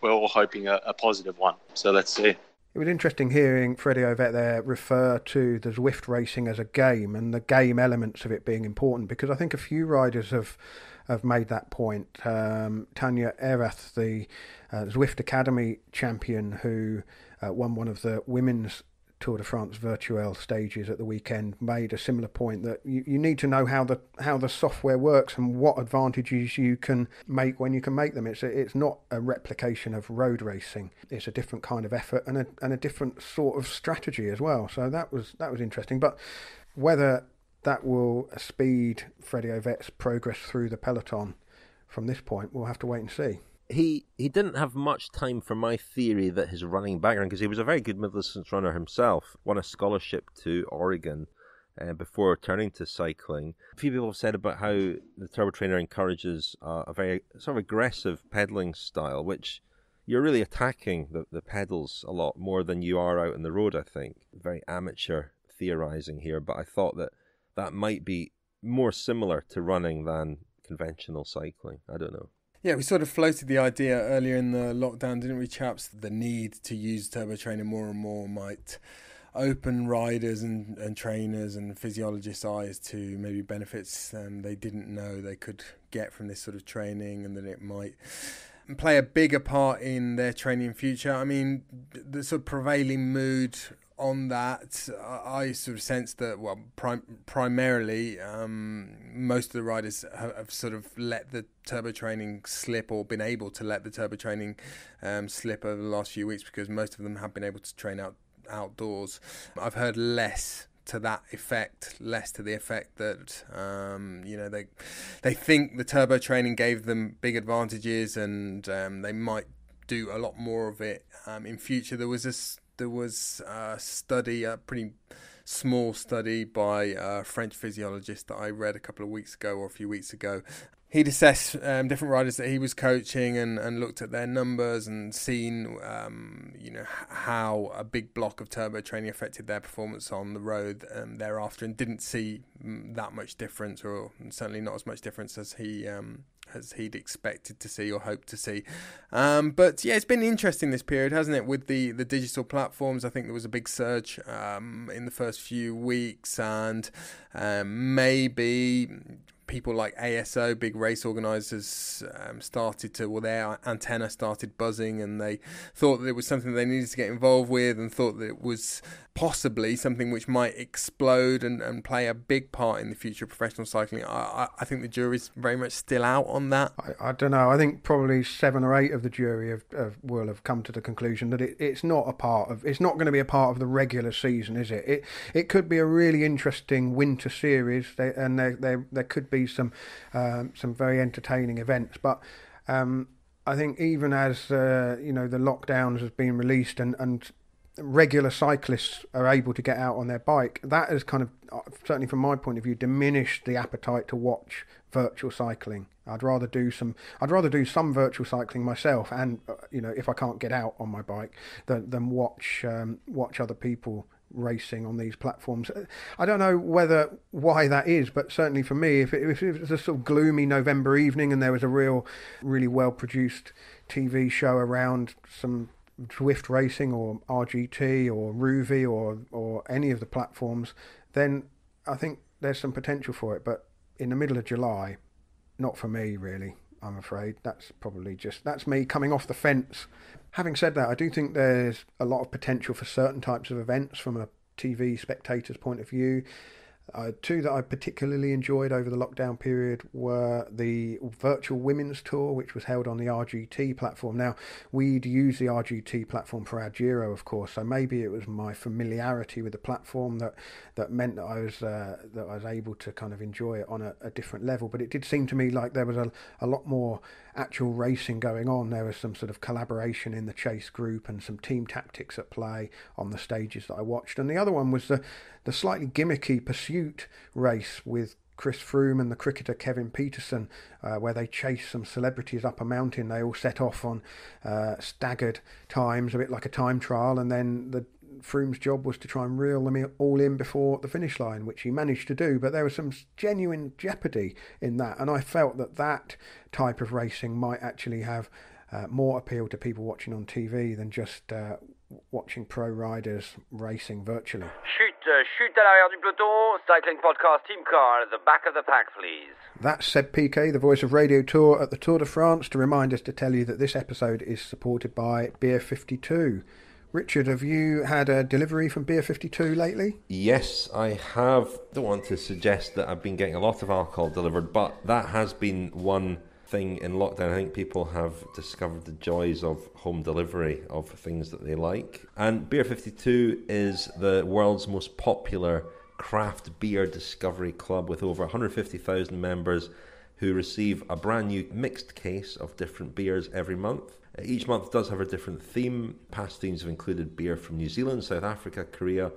we're all hoping a positive one. So let's see. It was interesting hearing Freddy Ovett there refer to the Zwift racing as a game and the game elements of it being important, because I think a few riders have made that point. Tanya Erath, the Zwift Academy champion, who won one of the women's Tour de France virtual stages at the weekend made a similar point, that you need to know how the software works and what advantages you can make when you can make them. It's not a replication of road racing. It's a different kind of effort and a different sort of strategy as well. So that was interesting. But whether that will speed Freddy Ovette's progress through the peloton from this point, we'll have to wait and see. He didn't have much time for my theory that his running background, because he was a very good middle-distance runner himself, won a scholarship to Oregon before turning to cycling. A few people have said about how the turbo trainer encourages a very sort of aggressive pedalling style, which you're really attacking the pedals a lot more than you are out on the road, I think. Very amateur theorising here, but I thought that might be more similar to running than conventional cycling. I don't know. Yeah, we sort of floated the idea earlier in the lockdown, didn't we, chaps? The need to use turbo training more and more might open riders and trainers and physiologists' eyes to maybe benefits they didn't know they could get from this sort of training, and that it might play a bigger part in their training future. I mean, the sort of prevailing mood on that, I sort of sense that, well, primarily most of the riders have sort of let the turbo training slip, or been able to let the turbo training slip over the last few weeks, because most of them have been able to train outdoors. I've heard less to that effect, less to the effect that they think the turbo training gave them big advantages, and they might do a lot more of it in future. There was a study, a pretty small study by a French physiologist that I read a couple of weeks ago or a few weeks ago. He'd assessed different riders that he was coaching and looked at their numbers and seen how a big block of turbo training affected their performance on the road thereafter, and didn't see that much difference, or certainly not as much difference as he'd expected to see or hoped to see. But yeah, it's been interesting this period, hasn't it, with the digital platforms. I think there was a big surge in the first few weeks, and maybe people like ASO, big race organisers, their antenna started buzzing, and they thought that it was something they needed to get involved with, and thought that it was possibly something which might explode and play a big part in the future of professional cycling. I think the jury's very much still out on that. I don't know. I think probably 7 or 8 of the jury will have come to the conclusion that it's not going to be a part of the regular season, is it? It could be a really interesting winter series, and there could be some very entertaining events, but I think even as the lockdowns have been released and regular cyclists are able to get out on their bike, that has kind of, certainly from my point of view, diminished the appetite to watch virtual cycling. I'd rather do some virtual cycling myself, and if I can't get out on my bike, than watch other people racing on these platforms. I don't know why that is, but certainly for me, if it was a sort of gloomy November evening and there was a really well produced TV show around some Zwift racing or RGT or Ruvi or any of the platforms, then I think there's some potential for it. But in the middle of July, not for me really, I'm afraid. That's me coming off the fence. Having said that, I do think there's a lot of potential for certain types of events from a TV spectator's point of view. 2 that I particularly enjoyed over the lockdown period were the virtual women's tour, which was held on the RGT platform. Now, we'd used the RGT platform for our Giro, of course, so maybe it was my familiarity with the platform that meant that I was able to kind of enjoy it on a different level. But it did seem to me like there was a lot more actual racing going on. There was some sort of collaboration in the chase group and some team tactics at play on the stages that I watched. And the other one was the slightly gimmicky pursuit race with Chris Froome and the cricketer Kevin Peterson, where they chased some celebrities up a mountain. They all set off on staggered times, a bit like a time trial, and then Froome's job was to try and reel them all in before the finish line, which he managed to do, but there was some genuine jeopardy in that, and I felt that type of racing might actually have more appeal to people watching on TV than just watching pro riders racing virtually. Chute à l'arrière du peloton, cycling podcast team car at the back of the pack, please. That's Seb Piquet, the voice of Radio Tour at the Tour de France, to remind us to tell you that this episode is supported by Beer 52. Richard, have you had a delivery from Beer 52 lately? Yes, I have. Don't want to suggest that I've been getting a lot of alcohol delivered, but that has been one thing in lockdown. I think people have discovered the joys of home delivery of things that they like. And Beer 52 is the world's most popular craft beer discovery club with over 150,000 members who receive a brand new mixed case of different beers every month. Each month does have a different theme. Past themes have included beer from New Zealand, South Africa, Korea,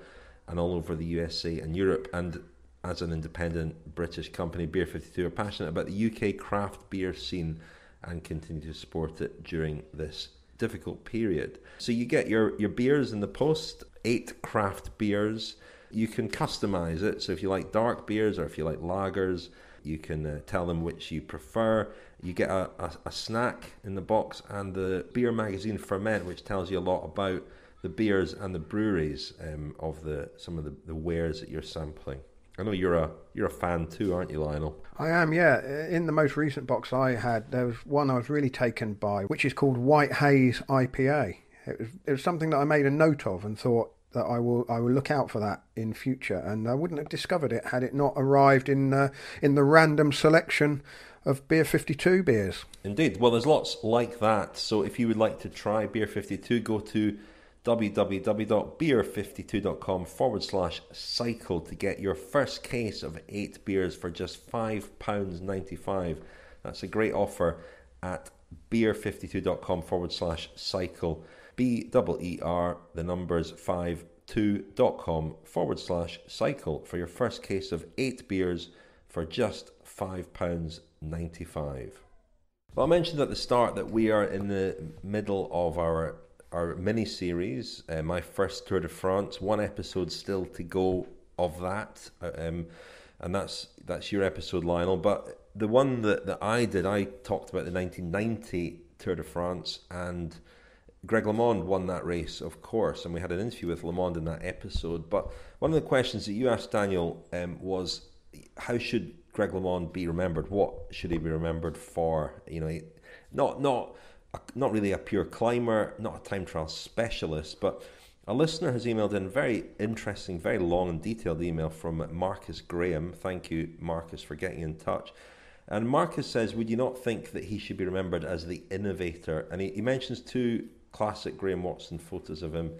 and all over the USA and Europe. And as an independent British company, Beer 52 are passionate about the UK craft beer scene and continue to support it during this difficult period. So you get your beers in the post, 8 craft beers. You can customize it. So if you like dark beers or if you like lagers, you can tell them which you prefer. You get a snack in the box and the beer magazine Ferment, which tells you a lot about the beers and the breweries of some of the wares that you're sampling. I know you're a fan too, aren't you, Lionel? I am, yeah. In the most recent box I had, there was one I was really taken by, which is called White Haze IPA. It was something that I made a note of and thought that I will look out for that in future, and I wouldn't have discovered it had it not arrived in the random selection of Beer 52 beers. Indeed. Well, there's lots like that. So if you would like to try Beer 52, go to www.beer52.com/cycle to get your first case of 8 beers for just £5.95. That's a great offer at beer52.com/cycle. BEER, the numbers 52.com/cycle for your first case of 8 beers for just £5.95. Well, I mentioned at the start that we are in the middle of our mini-series, my first Tour de France. 1 episode still to go of that, and that's your episode, Lionel. But the one that I did, I talked about the 1990 Tour de France, and Greg LeMond won that race, of course, and we had an interview with LeMond in that episode. But one of the questions that you asked, Daniel, was how should Greg LeMond be remembered? What should he be remembered for? You know, not really a pure climber, not a time trial specialist, but a listener has emailed in very interesting, very long and detailed email from Marcus Graham. Thank you, Marcus, for getting in touch. And Marcus says, would you not think that he should be remembered as the innovator? And he mentions 2 classic Graham Watson photos of him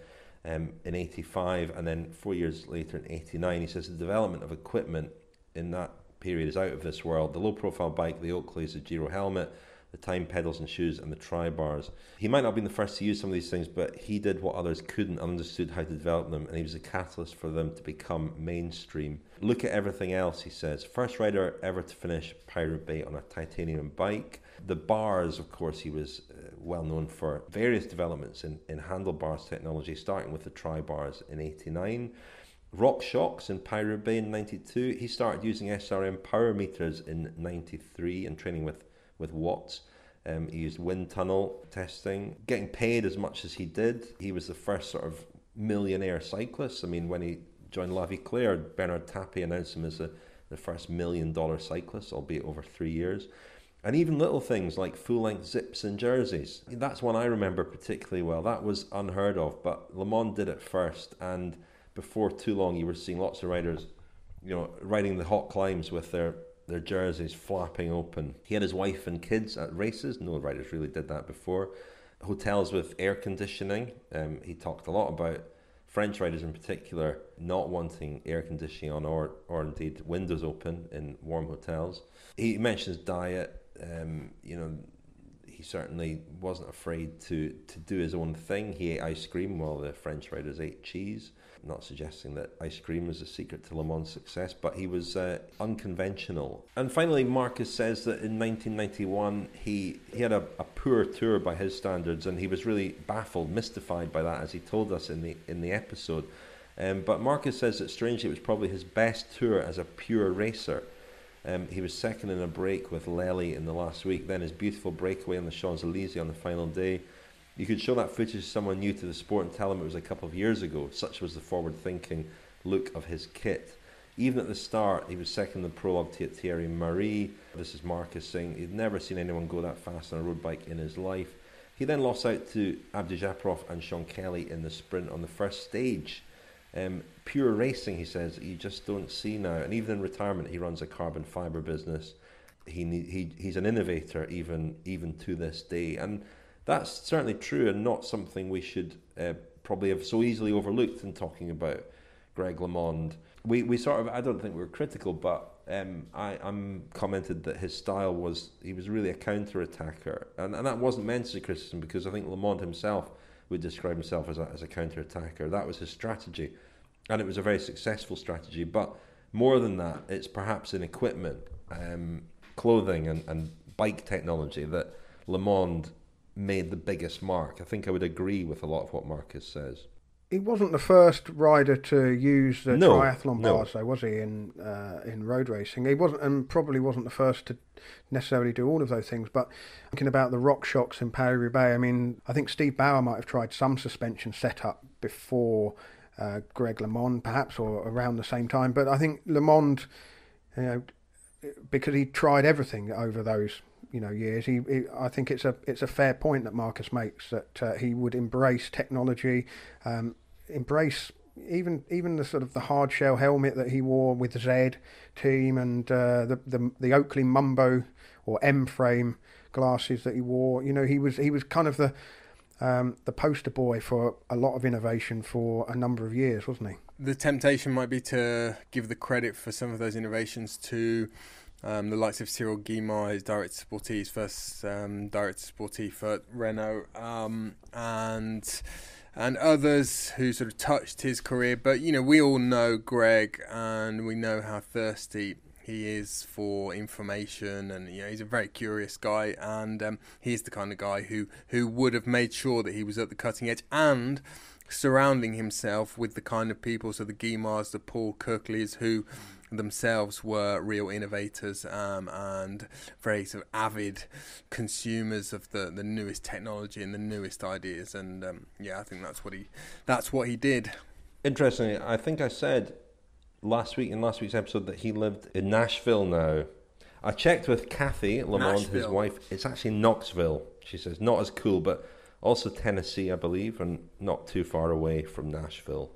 in 85 and then 4 years later in 89. He says the development of equipment in that period is out of this world. The low profile bike, the Oakleys, the Giro helmet, the time pedals and shoes, and the tri-bars. He might not have been the first to use some of these things, but he did what others couldn't and understood how to develop them, and he was a catalyst for them to become mainstream. Look at everything else, he says. First rider ever to finish Paris-Roubaix on a titanium bike. The bars, of course, he was well known for various developments in handlebars technology, starting with the tri-bars in 89. Rock shocks in Paris-Roubaix in 92. He started using SRM power meters in 93 and training with watts. He used wind tunnel testing. Getting paid as much as he did. He was the first sort of millionaire cyclist. I mean, when he joined La Vie Claire, Bernard Tapie announced him as the first $1 million cyclist, albeit over 3 years. And even little things like full-length zips and jerseys. That's one I remember particularly well. That was unheard of, but LeMond did it first, and before too long you were seeing lots of riders, riding the hot climbs with their jerseys flapping open. He had his wife and kids at races. No riders really did that before. Hotels with air conditioning. He talked a lot about French riders in particular not wanting air conditioning on or indeed windows open in warm hotels. He mentions diet. He certainly wasn't afraid to do his own thing. He ate ice cream while the French riders ate cheese. Not suggesting that ice cream was a secret to Le Mans' success, but he was unconventional. And finally, Marcus says that in 1991 he had a poor tour by his standards, and he was really baffled, mystified by that, as he told us in the episode. But Marcus says that strangely it was probably his best tour as a pure racer. He was second in a break with Lely in the last week, then his beautiful breakaway on the Champs-Élysées on the final day. You could show that footage to someone new to the sport and tell them it was a couple of years ago. Such was the forward-thinking look of his kit. Even at the start, he was second in the prologue to Thierry Marie. This is Marcus saying he'd never seen anyone go that fast on a road bike in his life. He then lost out to Abdijaparov and Sean Kelly in the sprint on the first stage. Pure racing, he says, you just don't see now. And even in retirement, he runs a carbon fibre business. He's an innovator even to this day. And that's certainly true, and not something we should probably have so easily overlooked in talking about Greg LeMond. We sort of, I don't think we were critical, but I'm commented that his style he was really a counter-attacker. And that wasn't meant as a criticism, because I think LeMond himself would describe himself as a counter-attacker. That was his strategy. And it was a very successful strategy. But more than that, it's perhaps in equipment, clothing and bike technology that LeMond made the biggest mark. I think I would agree with a lot of what Marcus says. He wasn't the first rider to use the triathlon bars, though, was he, in road racing? He wasn't, and probably wasn't the first to necessarily do all of those things. But thinking about the rock shocks in Paris-Roubaix, I mean, I think Steve Bauer might have tried some suspension setup before Greg LeMond, perhaps, or around the same time. But I think LeMond, because he tried everything over those years, I think it's a fair point that Marcus makes, that he would embrace technology, embrace even the sort of the hard shell helmet that he wore with the Z team, and the Oakley Mumbo or M frame glasses that he wore. He was kind of the poster boy for a lot of innovation for a number of years, wasn't he? The temptation might be to give the credit for some of those innovations to the likes of Cyril Guimard, his director sportif, his first director sportif at Renault, and others who sort of touched his career. But, we all know Greg, and we know how thirsty he is for information, and he's a very curious guy, and he's the kind of guy who would have made sure that he was at the cutting edge and surrounding himself with the kind of people, so the Guimards, the Paul Kirkleys, who themselves were real innovators and very sort of avid consumers of the newest technology and the newest ideas. And I think that's what he did. Interestingly, I think I said in last week's episode that he lived in Nashville now. I checked with Kathy LeMond, his wife. It's actually Knoxville. She says not as cool, but also Tennessee, I believe, and not too far away from Nashville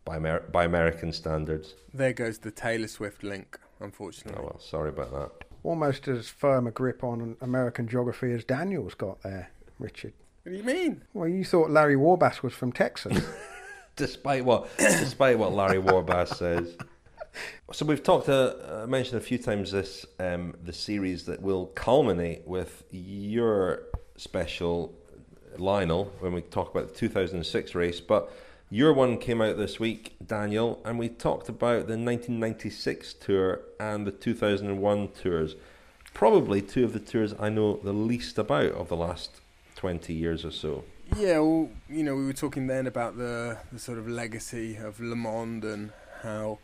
by American standards. There goes the Taylor Swift link, unfortunately. Oh well, sorry about that. Almost as firm a grip on American geography as Daniel's got there, Richard. What do you mean? Well, you thought Larry Warbass was from Texas. despite what Larry Warbass says. So we've mentioned a few times this the series that will culminate with your special, Lionel, when we talk about the 2006 race. But your one came out this week, Daniel, and we talked about the 1996 tour and the 2001 tours. Probably two of the tours I know the least about of the last 20 years or so. Yeah, well, we were talking then about the sort of legacy of LeMond and how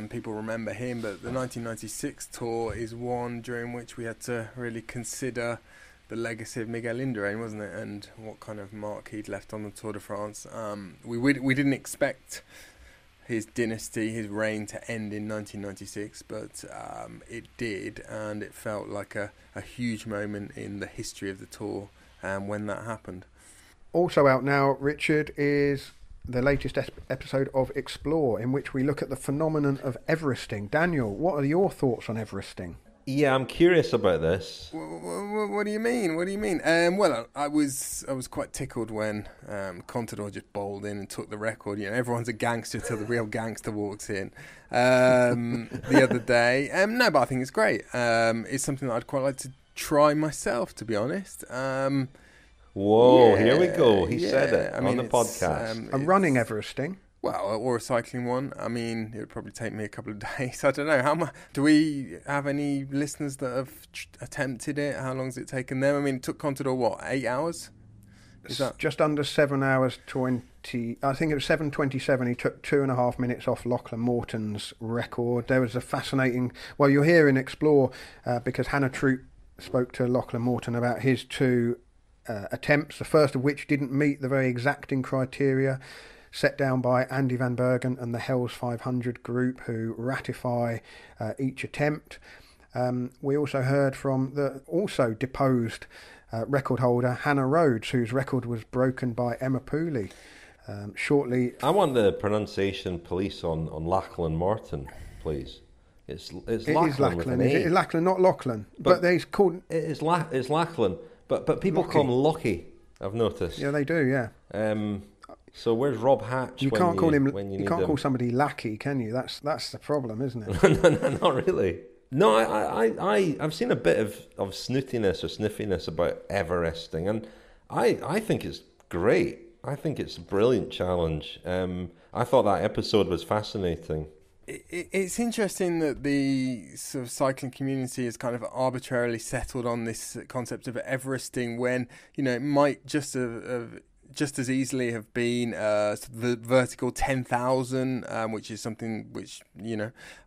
people remember him, but the 1996 tour is one during which we had to really consider the legacy of Miguel Indurain, wasn't it, and what kind of mark he'd left on the Tour de France. We didn't expect his dynasty, his reign to end in 1996, but it did, and it felt like a huge moment in the history of the Tour when that happened. Also out now, Richard, is the latest episode of Explore, in which we look at the phenomenon of Everesting. Daniel, what are your thoughts on Everesting? Yeah, I'm curious about this. What do you mean? Well, I was quite tickled when Contador just bowled in and took the record. Everyone's a gangster till the real gangster walks in. The other day, no, but I think it's great. It's something that I'd quite like to try myself, to be honest. Whoa, here we go. He said it on the podcast. A running Everesting. Well, or a cycling one. I mean, it would probably take me a couple of days. I don't know. How much? Do we have any listeners that have attempted it? How long has it taken them? I mean, it took Contador, 8 hours? Is that just under 7 hours 20? I think it was 7:27. He took 2.5 minutes off Lachlan Morton's record. There was a fascinating. Well, you'll hear in Explore because Hannah Troop spoke to Lachlan Morton about his two attempts. The first of which didn't meet the very exacting criteria set down by Andy Van Bergen and the Hells 500 group, who ratify each attempt. We also heard from the also deposed record holder Hannah Rhodes, whose record was broken by Emma Pooley. Shortly, I want the pronunciation police on Lachlan Morton, please. It's Lachlan with an A. It is Lachlan, not Lachlan. But it's called... It's Lachlan, but people call him Lucky, I've noticed. Yeah, they do, yeah. So where's Rob Hatch? You can't call him. You can't call somebody Lackey, can you? That's the problem, isn't it? No, not really. No, I've seen a bit of snootiness or sniffiness about Everesting, and I think it's great. I think it's a brilliant challenge. I thought that episode was fascinating. It's interesting that the sort of cycling community has kind of arbitrarily settled on this concept of Everesting when, it might just as easily have been the vertical 10,000, which is something which,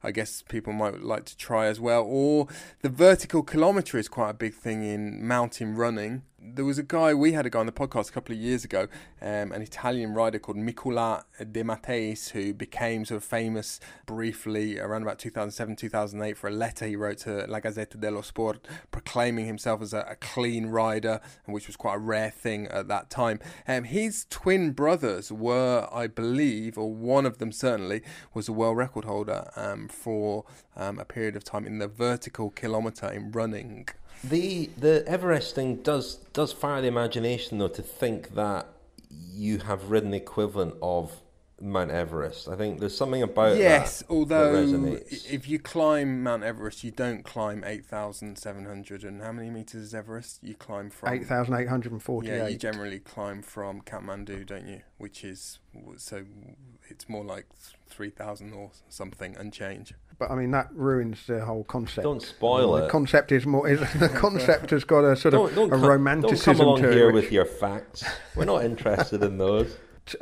I guess people might like to try as well. Or the vertical kilometre is quite a big thing in mountain running. We had a guy on the podcast a couple of years ago, an Italian rider called Nicola De Matteis, who became sort of famous briefly around about 2007, 2008 for a letter he wrote to La Gazzetta dello Sport proclaiming himself as a clean rider, which was quite a rare thing at that time. His twin brothers were, I believe, or one of them certainly, was a world record holder for a period of time in the vertical kilometre in running. The Everesting does fire the imagination, though, to think that you have ridden the equivalent of Mount Everest. I think there's something about that although that resonates. If you climb Mount Everest, you don't climb 8,700 and how many meters is Everest? You climb from 8,848. Yeah, you generally climb from Kathmandu, don't you? Which is so it's more like 3,000 or something and change. But I mean that ruins the whole concept. Don't spoil it. The concept is more. The concept has got a sort of a romanticism. Don't come along to here it, with your facts. We're not interested in those.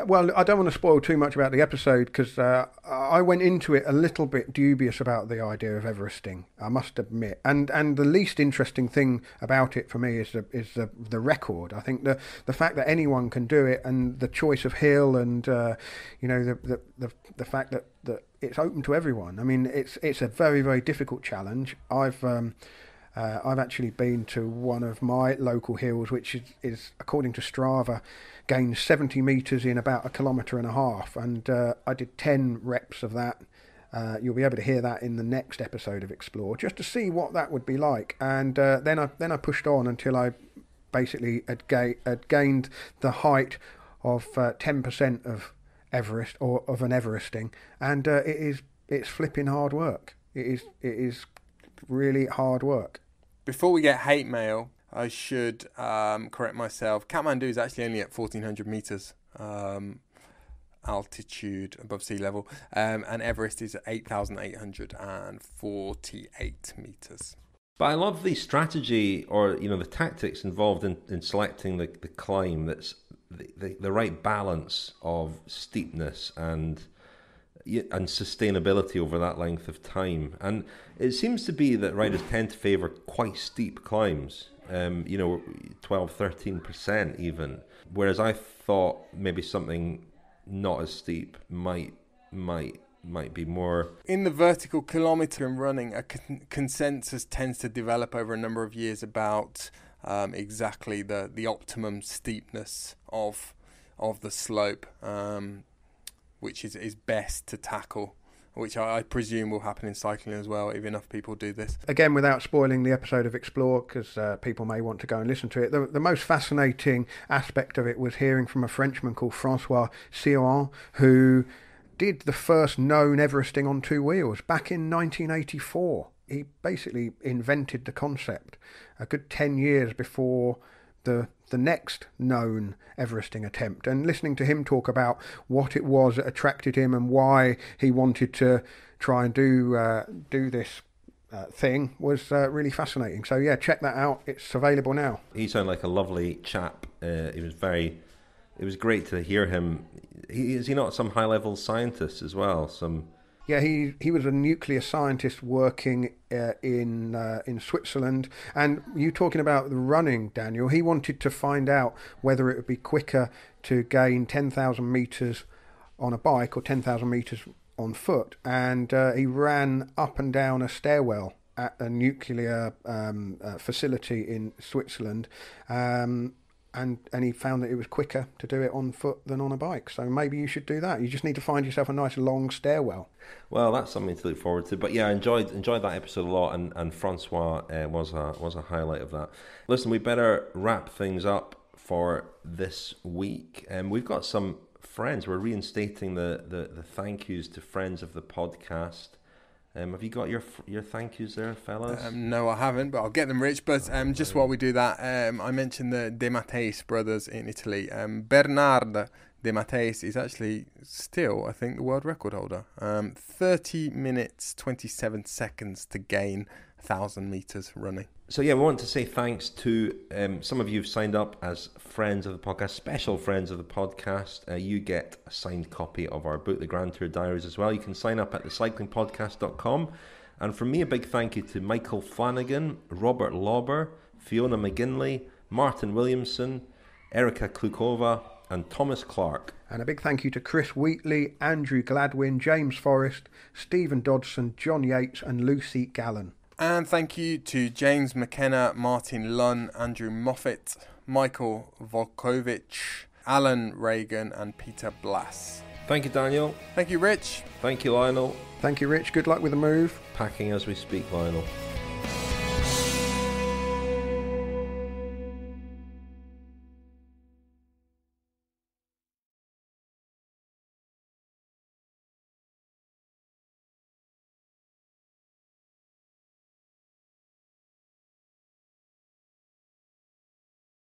Well, I don't want to spoil too much about the episode because I went into it a little bit dubious about the idea of Everesting, I must admit. And the least interesting thing about it for me is the record. I think the fact that anyone can do it and the choice of hill and the fact that it's open to everyone. I mean, it's a very, very difficult challenge. I've actually been to one of my local hills, which is according to Strava, gained 70 metres in about 1.5 kilometres, and I did 10 reps of that. You'll be able to hear that in the next episode of Explore, just to see what that would be like. And then I pushed on until I basically had gained the height of 10% of Everest or of an Everesting, and it's flipping hard work. It is really hard work. Before we get hate mail, I should correct myself. Kathmandu is actually only at 1,400 metres altitude above sea level, and Everest is at 8,848 metres. But I love the strategy or the tactics involved in selecting the climb that's the right balance of steepness and sustainability over that length of time. And it seems to be that riders tend to favour quite steep climbs, 12-13% even, whereas I thought maybe something not as steep might be more. In the vertical kilometre in running, a consensus tends to develop over a number of years about exactly the optimum steepness of the slope, which is best to tackle, which I presume will happen in cycling as well, if enough people do this. Again, without spoiling the episode of Explore, because people may want to go and listen to it, the most fascinating aspect of it was hearing from a Frenchman called Francois Sioran, who did the first known Everesting on two wheels back in 1984. He basically invented the concept a good 10 years before the next known Everesting attempt. And listening to him talk about what it was that attracted him and why he wanted to try and do this thing was really fascinating. So yeah, check that out. It's available now. He sounded like a lovely chap. It was great to hear him. Is he not some high-level scientist as well? Yeah, he was a nuclear scientist working in Switzerland. And you talking about the running, Daniel, he wanted to find out whether it would be quicker to gain 10,000 metres on a bike or 10,000 metres on foot. And he ran up and down a stairwell at a nuclear facility in Switzerland, and he found that it was quicker to do it on foot than on a bike. So maybe you should do that. You just need to find yourself a nice long stairwell. Well, that's something to look forward to. But yeah, I enjoyed that episode a lot, and Francois was a highlight of that. Listen, we better wrap things up for this week. We've got some friends. We're reinstating the thank yous to friends of the podcast. Have you got your thank yous there, fellas? No, I haven't, but I'll get them, Rich. But just while we do that, I mentioned the De Matteis brothers in Italy. Bernard De Matteis is actually still, I think, the world record holder. 30 minutes, 27 seconds to gain 1,000 metres running. So yeah, we want to say thanks to some of you who've signed up as friends of the podcast, special friends of the podcast. You get a signed copy of our book, The Grand Tour Diaries, as well. You can sign up at thecyclingpodcast.com. And from me, a big thank you to Michael Flanagan, Robert Lauber, Fiona McGinley, Martin Williamson, Erica Klukova, and Thomas Clark. And a big thank you to Chris Wheatley, Andrew Gladwin, James Forrest, Stephen Dodson, John Yates, and Lucy Gallen. And thank you to James McKenna, Martin Lunn, Andrew Moffat, Michael Volkovich, Alan Reagan, and Peter Blass. Thank you, Daniel. Thank you, Rich. Thank you, Lionel. Thank you, Rich. Good luck with the move. Packing as we speak, Lionel.